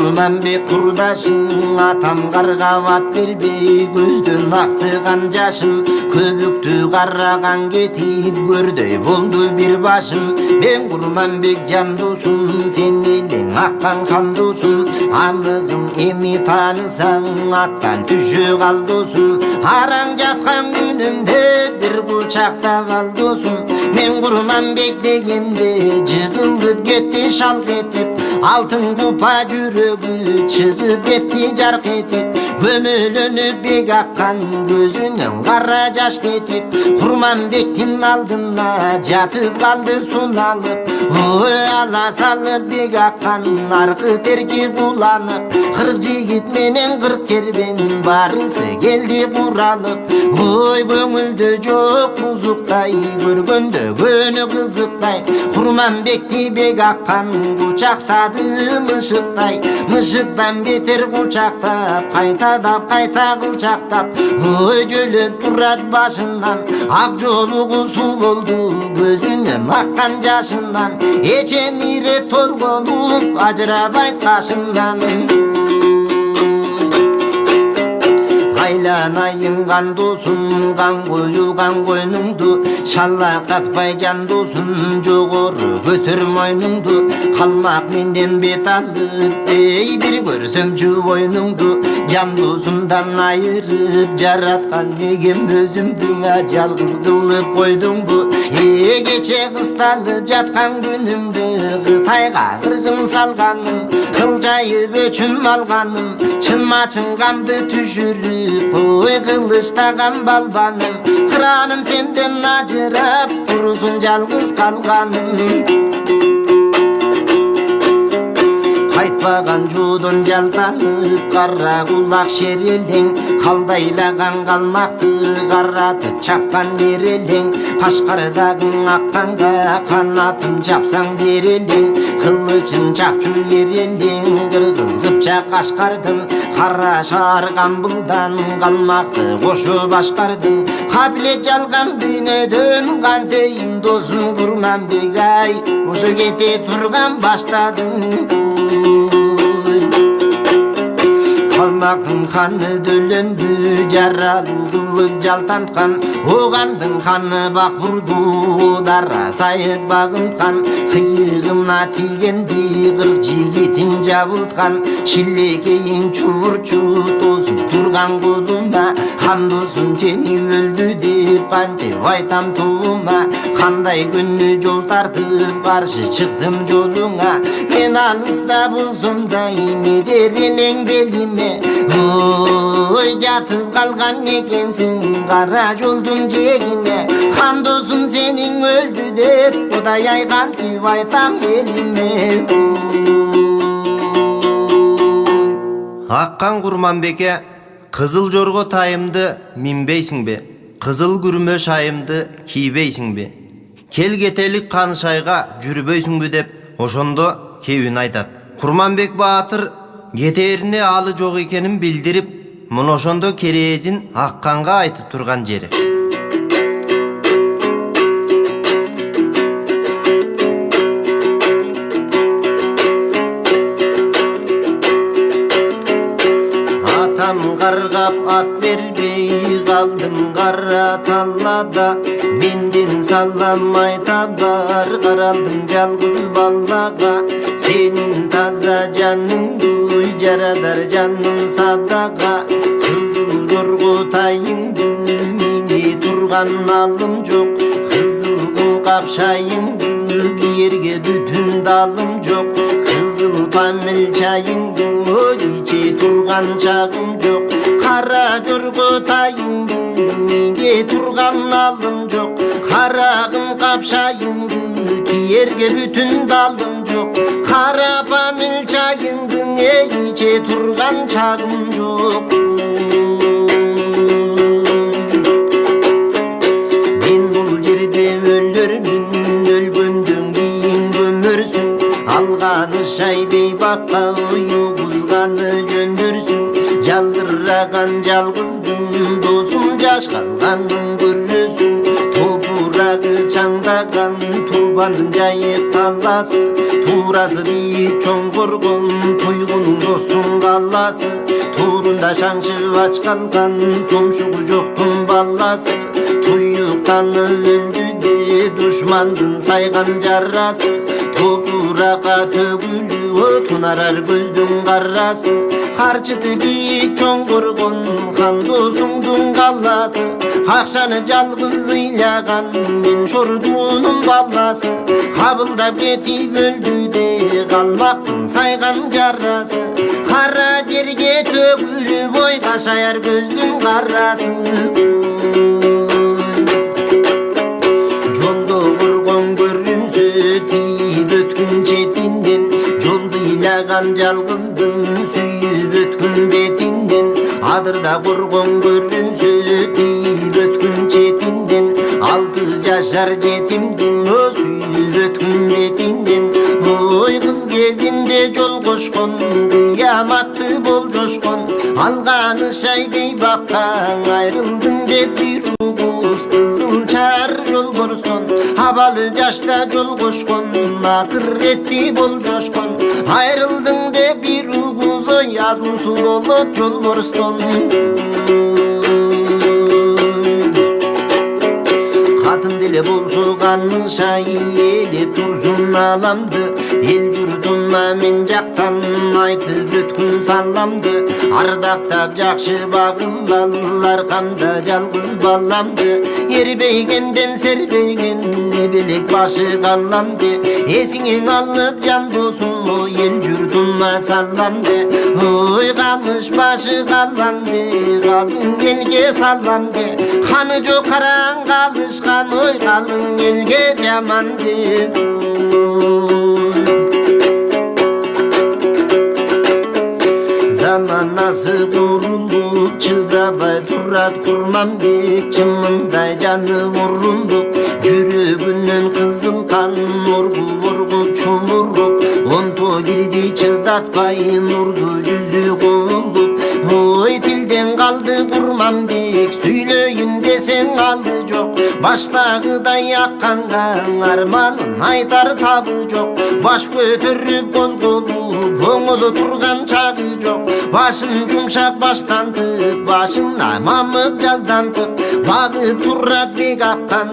Курманбек курдашым, атам карга бат бербей, көздөн актыган жашым, көбүктү караган кетип, көрдөй болду бир башым. Мен Курманбек жан досум, сен элең аккан хан досум. Аныгын эми таанысаң, аттан түшө кал досум. Араң жаткан күнүмдө бир кучактап ал досум. Мен Курманбек дегенде жыгылып кетти шалк этип, алтын купа жүрөгү чыгып кетти жарк этип. Көмөлөнүп бек аккан көзүнөн кара жаш кетип. Курманбектин алдына жатып калды суналып. Ой, ала салып бек аккан аркы терки куланып. 40 жигит менен 40 кербен барысы келди куралып. Ой, көңүлдө жок бузуктай, көргөндө көнү кызыктай. Курманбекти бек аккан кучактады мышыктай. Мышыктан бетер кучактап, кайтадап кайта кылчактап. Ой, жөлөп турат башынан, ак жолугу суу болду, көзүнөн аккан жашынан. başımdan, eçen iret tolgolup ajırabay kaşımdan. Aylanayın kan dosun, kan koyulgan koynungdu, şallakatpay can dosun, jogorı götür moynungdu. Kalmak menden bet alır, ey bir görsömçü boynungdu. Can dosundan ayırıp jaratkan negem özümdüňe jalgız kılıp koydun bu. Gece kıstalıp jatkan günümdü, Kıtayga kırgın salganym, kıljayıp öçüm alganym, çınma-çın kandy düşürüp koy kılıçtagan balbanym. Kıranım senden ajırap, kurusun jalgız kalganym. Kaytpagan judun jaltanıp, karra kulak şereleň, kaldaylagan kalmaktı karratıp çapkan dereleň. Kaşgardagyň akkanga kanatym çapsaň dereleň, kılıçın çapçu yereleň, kırgız kıpçak kaşgardın, kara şargan buldan kalmaktı koşu başkardın. Kabilet jalgan dünödön kanteyim dosum Kurmanbek ay, oşo kete turgan başladın. Kalmaktın kanı dölöndü, jaralı kılıp jaltantkan, ogandın kanı bak vurdu, dara sayıp bagıntkan. Kıyığına tigendi, kırk jigitin jabıltkan, şillekeyin çuburçu tosup turgan koluma. Hamdosun seni öldü dep kantep aytam tuğuma, kanday günlü jol tartıp karşı çıktım joluna. Men alısta bolsam da ime dereleň belime, oy jatıp kalgan ekensin kara joldun jegine. Hamdosun senin öldü dep Kuday aygan dep aytam elime. Akkan Kurmanbek'e kızıl jorgo tayımdı minbeysiň be, kızıl gürme şayımdı kiybeysiň be, kel ketelik kanışayga jürböysüňbü dep oşondo kebin aytat. Kurmanbek Baatır keterine alı jok ekenin bildirip, muna oşondo kerejin Akkanga aytıp turgan jeri. Atam kargap at berbey kaldım kara tallada, mendin sallamay tabar karaldım jalgız ballaga. Senin taza canındı jaradar canım sadaka, kızıl jorgo tayındı meni turgan alım jok. Kızılgın kapşayındı yerge bütün dalım jok, kızıl pamil çayındı oy içe turgan çagım jok. Kara jorgo tayındı meni turgan alım jok, karagım kapşayındı yerge bütün dalım jok. Kara pamil çayındı ey içe turgan çagım jok. Men bul jerde ölürmün, ölgöndün keyin gömürsün, algany şaybey bakka oyu kuzgany jöndürsün. Jaldyragan jalgızdın dosum jaş kalgandın görürsün, topuragı çаңdagan turbandın jayıp tallası. Tuğrası bir çoңgorgon tuygunun dostun kallası, tuğrunda şаңşıp aç kalgan tomşuğu joktun ballası. Tuyuktan öldü de düşmandın saygan jarrası, topurağa tөгülü otun arar gözdün karrası. Harçıtı bir çoңgorgon han dosungdun kallası, akşanıp jalgız ıylagan men şordunun ballası. Kabıldap ketip öldü de kalmaktın saygan jarrası, kara jerge tөгülüp oy kaşayar gözdün karrası. Joldo kurgon görünse tiyip ötkün çetinden, joldu ilagan jalgızdın sүйüp ötkün betinden. Adırda kurgon görünse tiyip ötkün çetinden, 6 yaşar jetimdin o sүйüp ötkün betinden. Oy kız gezinde jol koşkon, kıyamatty bol joşkon, algany şaybey bakkan ayrıldın dep bir uguz. Kızıl çar yol boruston, Abalı yaşta yol koşkun, akır etti bol coşkun. Ayrıldın de bir uğuzu, yazısı bolut yol borstun. Kadın dili bolsu kanın şayı, elip dursun alamdı. El yurdunma men jaktan, aytıp ötkün sallamdı. Ardaqtap jakşı bagım ballar, kamda жалгыз ballamdı. Erbeygenden serbeygen, ne bilek başı kallamdı. Esingen alıp can dosun, o el yurdunma sallamdı. Oy kamış başı kallamdı, kalın elge sallamdı. Hanı jo karan kalışkan, oy kalın elge jamandı. Zamanası kuruldu, çıldabay durat Kurmanbek. Çımınday canı vuruldu, yürübünden kızıl kan. Orgu çumurup, onto girdi çıldatpay. Nurdu yüzü kurulup, oy tilden kaldı Kurmanbek. Söyleyin desen aldı çok, baştagıday yakkangan armanın aytar tabı çok. Baş götürüp bozgulup, koңulu turgan çağı çok. Başın yumşak baştan tıp, başına mamıp жаздан tıp. Bağıp turrat bek akkan,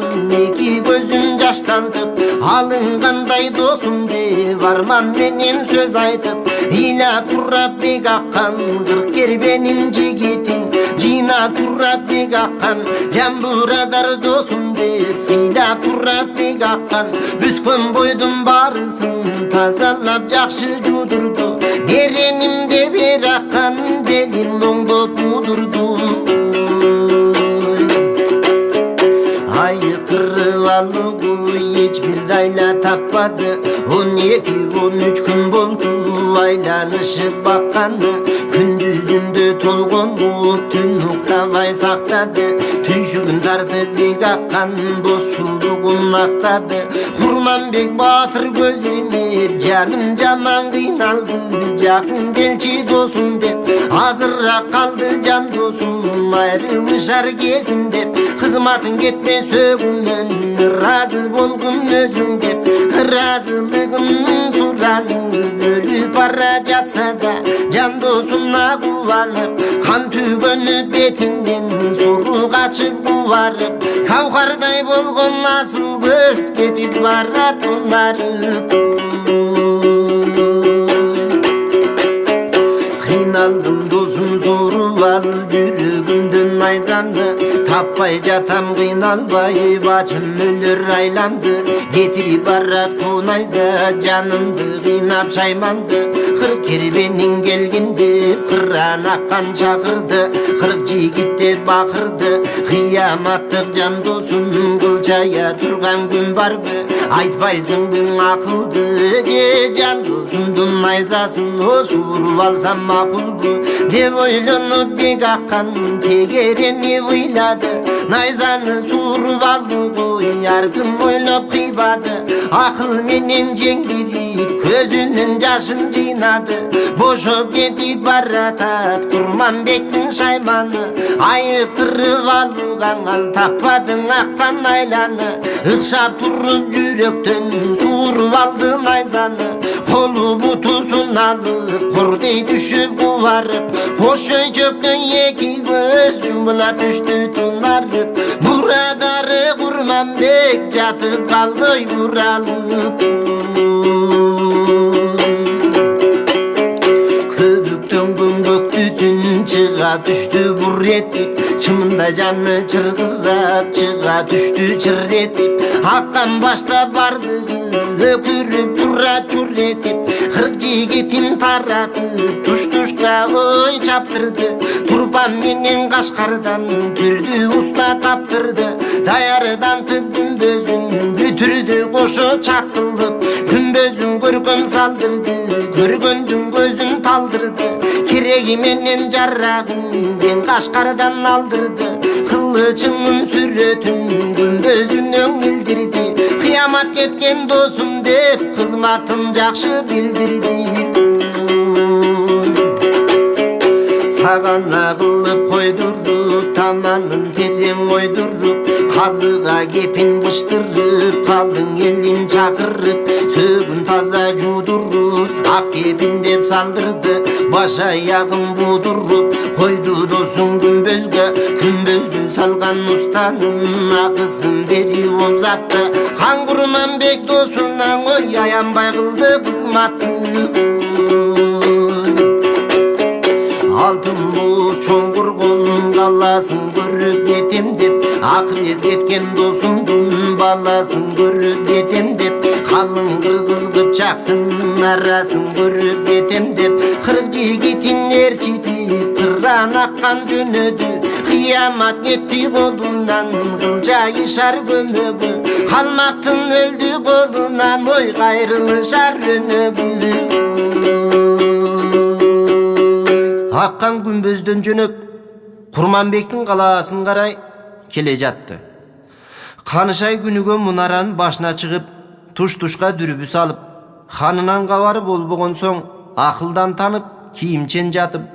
iki gözün jaştan tıp. Alınganday dosum de, varman menen söz aytıp. İla turrat bek akkan, kırk ker benim jigitim. Jina turrat bek akkan, can buradar dosum dep. Sila turrat bek akkan, bütkün boydum barısın. Tazalap jakşı judurdu, berenimde bir akkan. Belin oңдоп budurdu. Ayıktırıp alıgı hiçbir ayla tapmadı. 12-13 gün boldu aylanışıp bakkanı. Gündüzünde tolgon bulup tün uktavay saktadı. Tüyşügün tartıp bek akkan, dostçuluğun aktadı. Kurmanbek batır gözlemep, canım jaman kıynaldı. Jakın gelçi dosum dep, azırrak kaldı can dosum. Ayrılışar gezim dep, kızmatın ketme sögümden. Razı bolgun özüm dep, razılığın suranı. Bölüp ara jatsa da, can dosumna kuvanıp. Kan tügönüp betinden, soru kaçıp kuvarıp. Kavkarday bolgon nasıl göz, ketip barat onarıp. Kıynaldım dosum zoru al, yürügümdün ayzandı. Tappay jatam kıynalbay, bacım ölür aylandı. Getirip barat konayza, canımdı kıynap şaymandı. Kırk kerbenin gelgindi, kırran akkan çakırdı. Kırk jigit de bakırdı, kıyamattık can dosum. Kılçaya turgan gün barбы, айтпайсың gün akıldı. Can dosumdun ayzasın, o surup alsam makul bu. Dep oylonup bek akkan, tegereni bıyladı. Nayzanı surup aldı koy, yardım oylop kıybadı. Akıl menen jengdirip, közünün jaşın jıynadı. Boşop ketip baratat Kurmanbektin şaymanı. Ayıktırıp alıgan al, tappadın akkan aylanı. Ikşap turup yürekten, surup aldın ayzanı. Kolu butusun alıp, kurdey düşüp kuvarıp. Koşoy çöktün iki göz, cumla düştü tunarıp. Buradarı Kurmanbek, jatıp kaldı buralıp. Köbüktön güngök tütün çığa düştü bur etip. Çımında canı çırgırap, çığa düştü çır etip. Hakkan başta bardı, ökürüp dura çur etip. Kırk jigitin taratıp, tuş-tuşka oy çaptırdı. Turpan menen Kaşgardan, türdü usta taptırdı. Dayarıdan tıp gümbözün, bütürdü koşu çakılıp. Gümbözün görkön saldırdı, görgöndün gözün taldırdı. Kiregi menen jarragın, ben Kaşgardan aldırdı. Kılıçının sürötün, gümbözünden bildirdi. Kıyamat ketken dosum dep, kızmatım jakşı bildirdi. Sagan ağılıp koydurdu, tamanın терең ойдырып, қазыға кепін быштырып, қалың елін чақырып, сөгін таза жудырып, ақ кепін деп салдырды, баш аяғын будырып, қойды досың күмбезді салған ұстаным, ақысын бері озатты. Хан Құрманбек досынан ой аянбай қылды қызматты. Алтын бұз чоңғырғын қаласын көріп кетем деп, ақырет кеткен досымдың баласын көріп кетем деп, қалың қырғыз қыпшақтың арасын көріп кетем деп, қырық жігітін ерчитіп қыран аққан жөнөдү, қиямат кетті қолынан қылжайы шар көмөгү, қалмақтың өлді қолынан ой қайрылы шар өнөгү. Аққан күмбезден жөнөп Құрманбектің қаласын қарай келе жатты. Қанышай күнігө мұнаран башына шығып, туш-тушқа дүрбі салып, ханынан қавары болбаған соң ақылдан танып, киімчен жатып,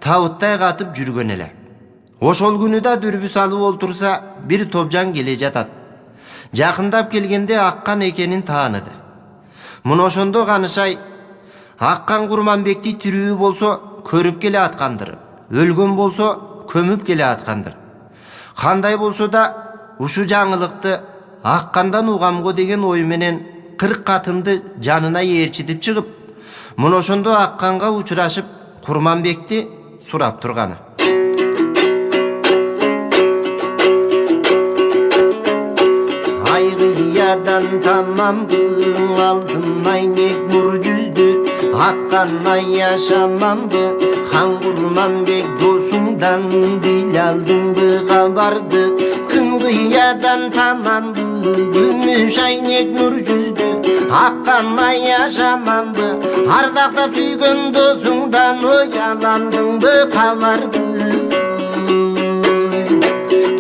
тауыттай қатып жүрген еле. Ошол күні да дүрбі салып олтурса, бір топжан келе жатат. Жақындап келгенде аққан екенін таныды. Мұны ошондо Қанышай аққан Құрманбекти тирүү болсо көріп келе атқандыр, өлгөн болсо көмүп келе атқандыр. Қандай болсо да ушу жаңылықты аққандан угамго деген ой менен 40 қатынды жанына ээрчитип чыгып, муну ошондо аққанга учурашып Құрманбекти сурап турганы. Айгыядан тамамбың алдын айнек нур жүздү, аққан ай яшамамбы, Хан Құрманбек досуңдан бил алдыңбы хабарды. Күн кыядан тамамбы, күмүш айнек нур жүздү, аққан ай яшамамбы, ардактап сүйгөн досуңдан оял алдыңбы хабарды.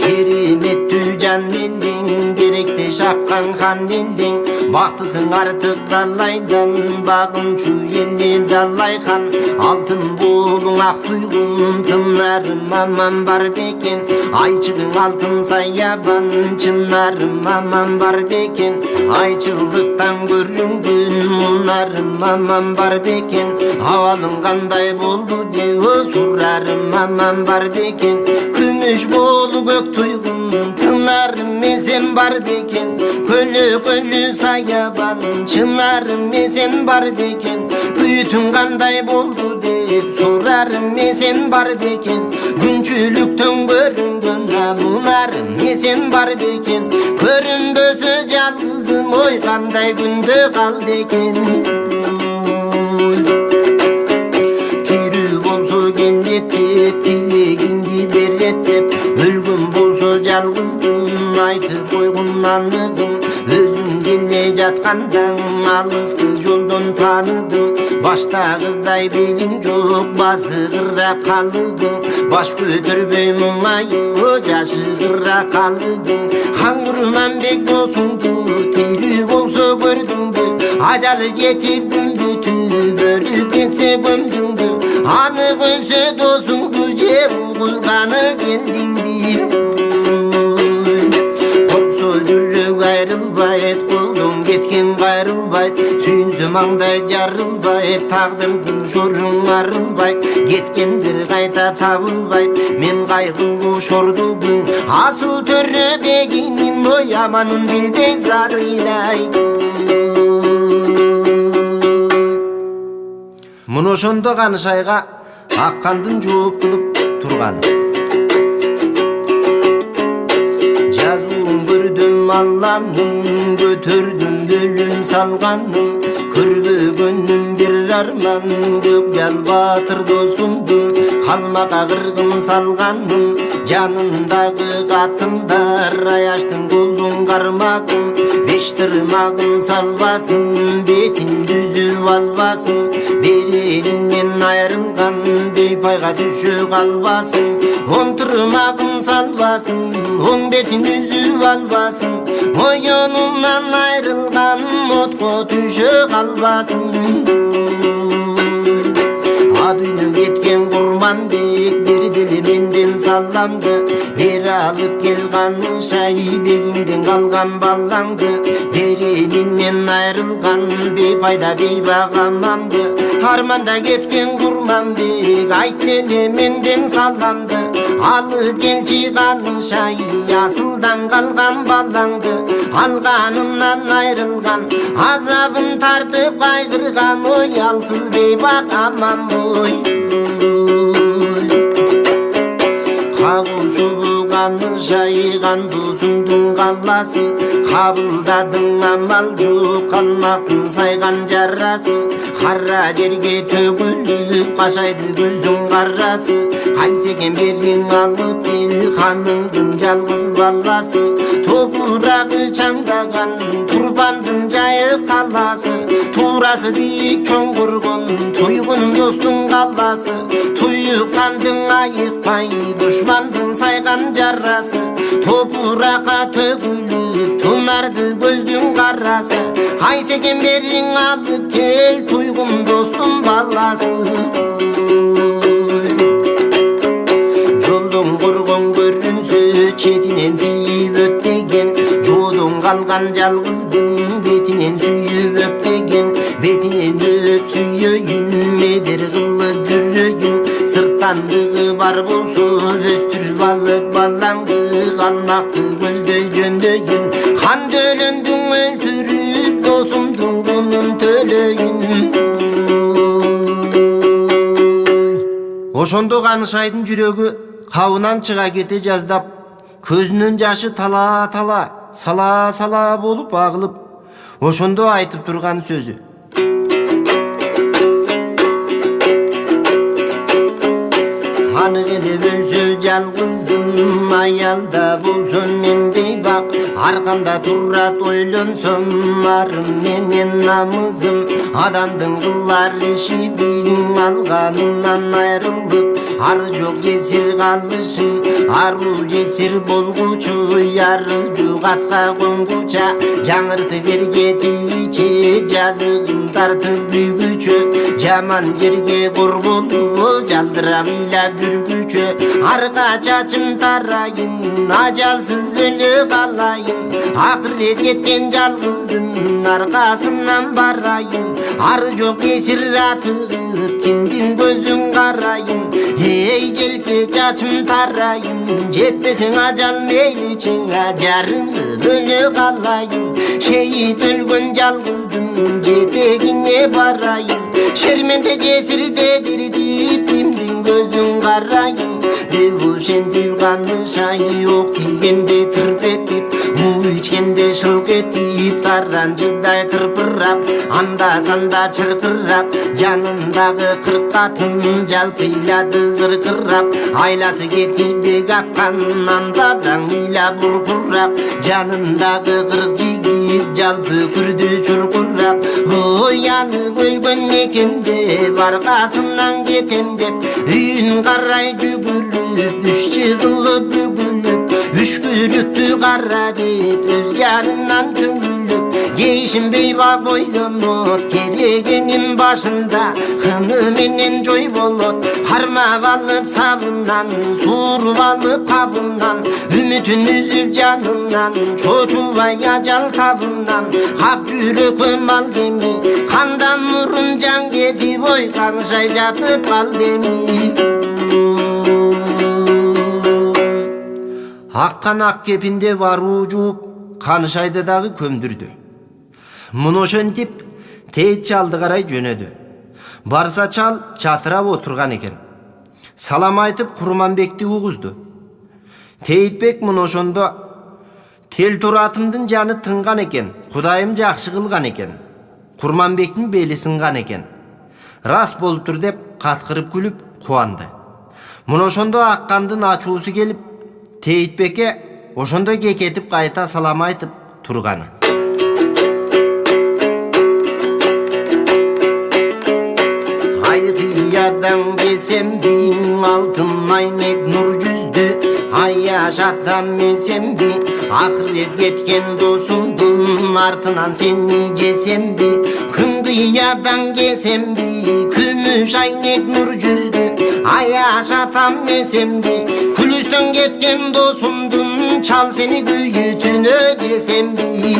Кереметтүү жан элдиң, керектеш аққан хан элдиң, бактысың артык далайдан, багынчу эле далай хан. Алтын болуң ак туйгун, тынарым аман бар бекен, айчыгың алтын саябан, чынарым аман бар бекен, айчылдыктан көрүнгөн мунарым аман бар бекен, абалың кандай болду деп сурарым аман бар бекен, күмүш болуп көк туйгун, тынарым мен бар бекен, көлү саябан, чынарым мен бар бекен, үйтүң кандай болду деп сурарым мен бар бекен, күнчүлүктөн көрүнгөн мунарым мен бар бекен, көрүнбөсө жалгызым ой кандай күндө калды экен. Кирүү болсо келет деп, тилегиңди берет деп, өлгөн болсо жалгыздын айтып койгун аныгым, өзүң келе жаткандан алыс кыз жолдон таныдым, баштагыдай белиң жок, басыгыра калыбың, баш көтөрбөй муңайып жашыгыра калыбың. Хан Құрманбек досуңду тирүү болсо көрдүңбү, ажалы жетип күндү бөлүп кетсе көмдүңбү, анык өлсө досуңду же угузганы келдиңби? Корксо жүрөк айрылбайт, колдон кеткен кайрылбайт, сүйүнсө маңдай жарылбайт, тагдырдын шоруң арылбайт, кеткендер кайта табылбайт, мен кайгылуу шордугуң, асыл төрө бегинин ой аманын билбей зарыйлайт. Муну ошондо Канышайга аккандын жооп кылып турганы. Жазуун көрдүм Алланын, көтөрдүм бөлүм салганын, көрбөгөнүм бир арман, көк жал батыр досумдун, калмакка кыргын салганын, жанындагы катындар аяштын колдун кармагын, беш тырмагын салбасын, бетин түзүп албасын, бир элинен айрылган бейпайга түшө калбасын, он тырмагын салбасын, оң бетин түзүп албасын, моюнунан айрылган отко түшө калбасын. Адүйнө кеткен Құрманбек бир деле менден саламды, бир alıp gel Kanışay Beginden kalgan ballandı Dereninden ayrılgan beypayda beybağamamdı Harmanda ketken Kurmanbek Aytele menden sallamdı Alıp gelçi Kanışay Asıldan kalgan ballandı Alganımdan ayrılgan Azabın tartıp kaygırgan Oy alsız beybağamam oy Kavuşubu Kanışay Kandusundun kallası Kabıldadın amalcu kalmaktın saygan jarrası Karra jerge tөгülüp kaşaydı gözdün karrası Kayseken berin alıp el hanımdın жалгыз ballası Topurağı çamdagan turbandın jayık kallası Tuğrası büyük çoң kurgun tuygunum dostun kallası Tuyuktandın ayıkpay düşmandın saygan jarrası Topurağa tөгülüp tunardı gözdün karrası Kayseken berin alıp gel tuygum dostum ballası Жолдон коргон көрүнсө четинен тийип өт деген Жолдон калган жалгыздын бетинен сүйүп өп деген Бетинен өп сүйөйүн медер кылып жүрөйүн Сырттандыгы бар болсо өстүрүп алып балаңды Калмакты көздөй жөндөйүн Кан төлөндүң өлтүрүп досумдун кунун төлөйүн Ошондо Канышайдын жүрөгү кабынан чыга кете жаздап, көзүнүн жашы тала-тала, сала-сала болуп агылып, ошондо айтып турган сөзү. Аны келип өлсө жалгызым, аялда болсун мен бейбак, аркамда турат ойлонсом, арым менен намызым, адамдын кылар иши бин алганынан айрылып, ары жок жесир калышым, ару жесир болгучу, яры жугатка конгуча, жаңыртып эргетичи, жазыгым тартып бүгүчө, жаман жерге кор болуп, жалдырап ыйлап жүргүчө, арка чачым тарайын, ажалсыз өлө калайын, акырет кеткен жалгыздын аркасынан барайын, ары жок эсир атып, кимдин көзүн карайын, эй желке чачым тарайын, жетпесең ажал мейли чыңга жарынып өлө калайын, шейит өлгөн жалгыздын жетегине барайын, шерменде жесирде дирдип кимдин көзүн карайын, Ушентип Канышай ок тийгенде тырпетип, муу ичкенде шылк этип, таранчыдай тырпырап, анда-санда чыркырап, жанындагы 40 катын жалпыйлады зыркырап, айласы кетип бек аккан, андадан ыйлап уркурап, жанындагы 40 жигит жалпы күрдү чуркурап, ой аны көйгөн экен деп, аркасынан кетем деп, үйүн карай жүгүрүп, үч жыгылып бүгүлүп, үшкүрүктү кара бет өз жарынан түңүлүп, кейишинбей бак ойлонот, керегенин башында хыны менен жой болот, кармап алып сабынан, сууруп алып кабынан, үмүтүн үзүп жанынан, чочулбай ажал табынан, кап жүрөккө мал деми, кандан мурун жан кетип, ой Канышай жатып кал деми. Аккан ак кепинде баруу жууп, Канышайды дагы көмдүрдү. Муну ошентип, тейит чалды карай жөнөдү. Барса чал чатырап отурган экен. Салам айтып Курманбекти угузду. Тейтбек муну ошондо тел туратымдын жаны тынган экен, Кудайым жакшы кылган экен. Курманбектин бели сынган экен. Рас болуптур деп каткырып күлүп кубанды. Муну ошондо аккандын ачуусу келип, Тейтбекке ошондой кекетип кайта салам айтып турганы. Айгыядан бесемди, алтын айнек нур жүздү, аяшаттан месемби, акырет кеткен досумдун артынан сени жесемби, күн кыядан кесемби, күмүш айнек нур жүздү, aya жатам месемби күлүстөн кеткен досумдун чал сени күйүтүнө десемби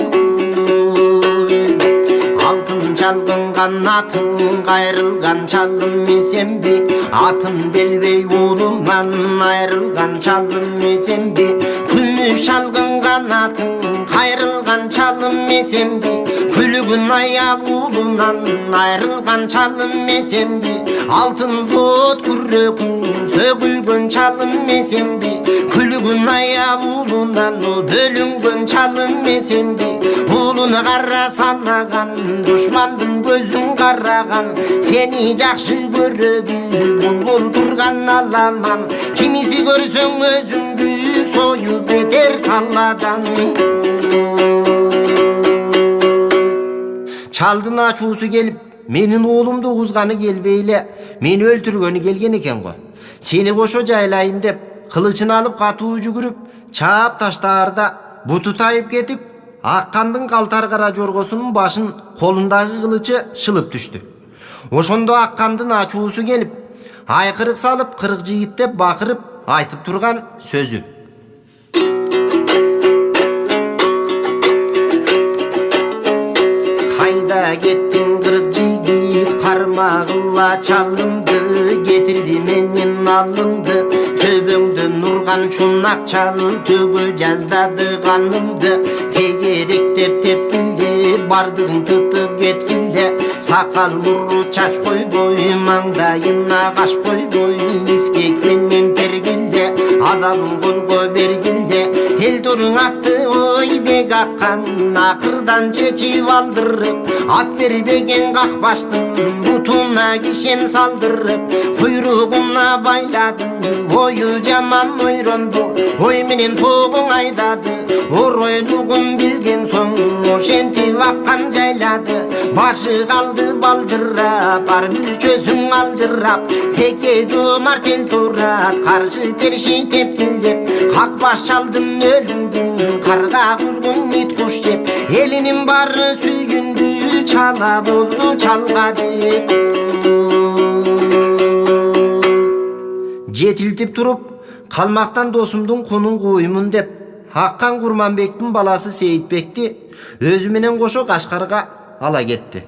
алтын чалгын канатың кайрылган чалым месемби атын белбей уулунан айрылган чалым месемби күмүш чалгын канатың кайрылган чалым месемби күлүгүн аяк уулунан айрылган чалым месемби алтын зоот күрөкүн сөгүлгөн чалым месемби күлүгүн аяк уулунан бөлүнгөн чалым месемби уулуну кара санаган душмандын көзүн караган сени жакшы көрөбү булбул турган аламан кимиси көрсөң өзүңдү союп бетер талладан чалдын ачуусу келип менин уулумду угузганы келбей эле мени өлтүргөнү келген экен го сени кошо жайлайын деп кылычын алып катуу жүгүрүп чаап таштаарда буту тайып кетип аккандын калтар кара жоргосунун башын колундагы кылычы шылып түштү. Ошондо аккандын ачуусу келип айкырык салып кырык жигит деп бакырып айтып турган сөзү: кайда кеттиң кырык жигит кармагыла чалымды кетирди менин алымды төбөңдөн урган чунак чал төгө жаздады канымды тегеректеп тепкилде бардыгын тытып кеткилде сакал буру чач койбой маңдайына каш койбой искек менен тергилде азабын колго бергилде телторуң атты ойбек аккан акырдан чечип алдырып ат бербеген какбаштын бутуна кишен салдырып куйругуна байлады ою жаман ойронду ой менен тогуң айдады оройлугун билген соң ошентип аккан жайлады башы калды балдырап ар мүчөсүң алжырап теке жомарт эл турат каршы териши тепкилдеп какбаш чалдын өлүгүн карга кузгун ит куш жеп элинин баары сүйгүндү чала болду чалга деп жетилтип туруп калмактан досумдун кунун кууймун деп аккан Курманбектин баласы Сейитбекти өзү менен кошо Кашкарга ала кетти.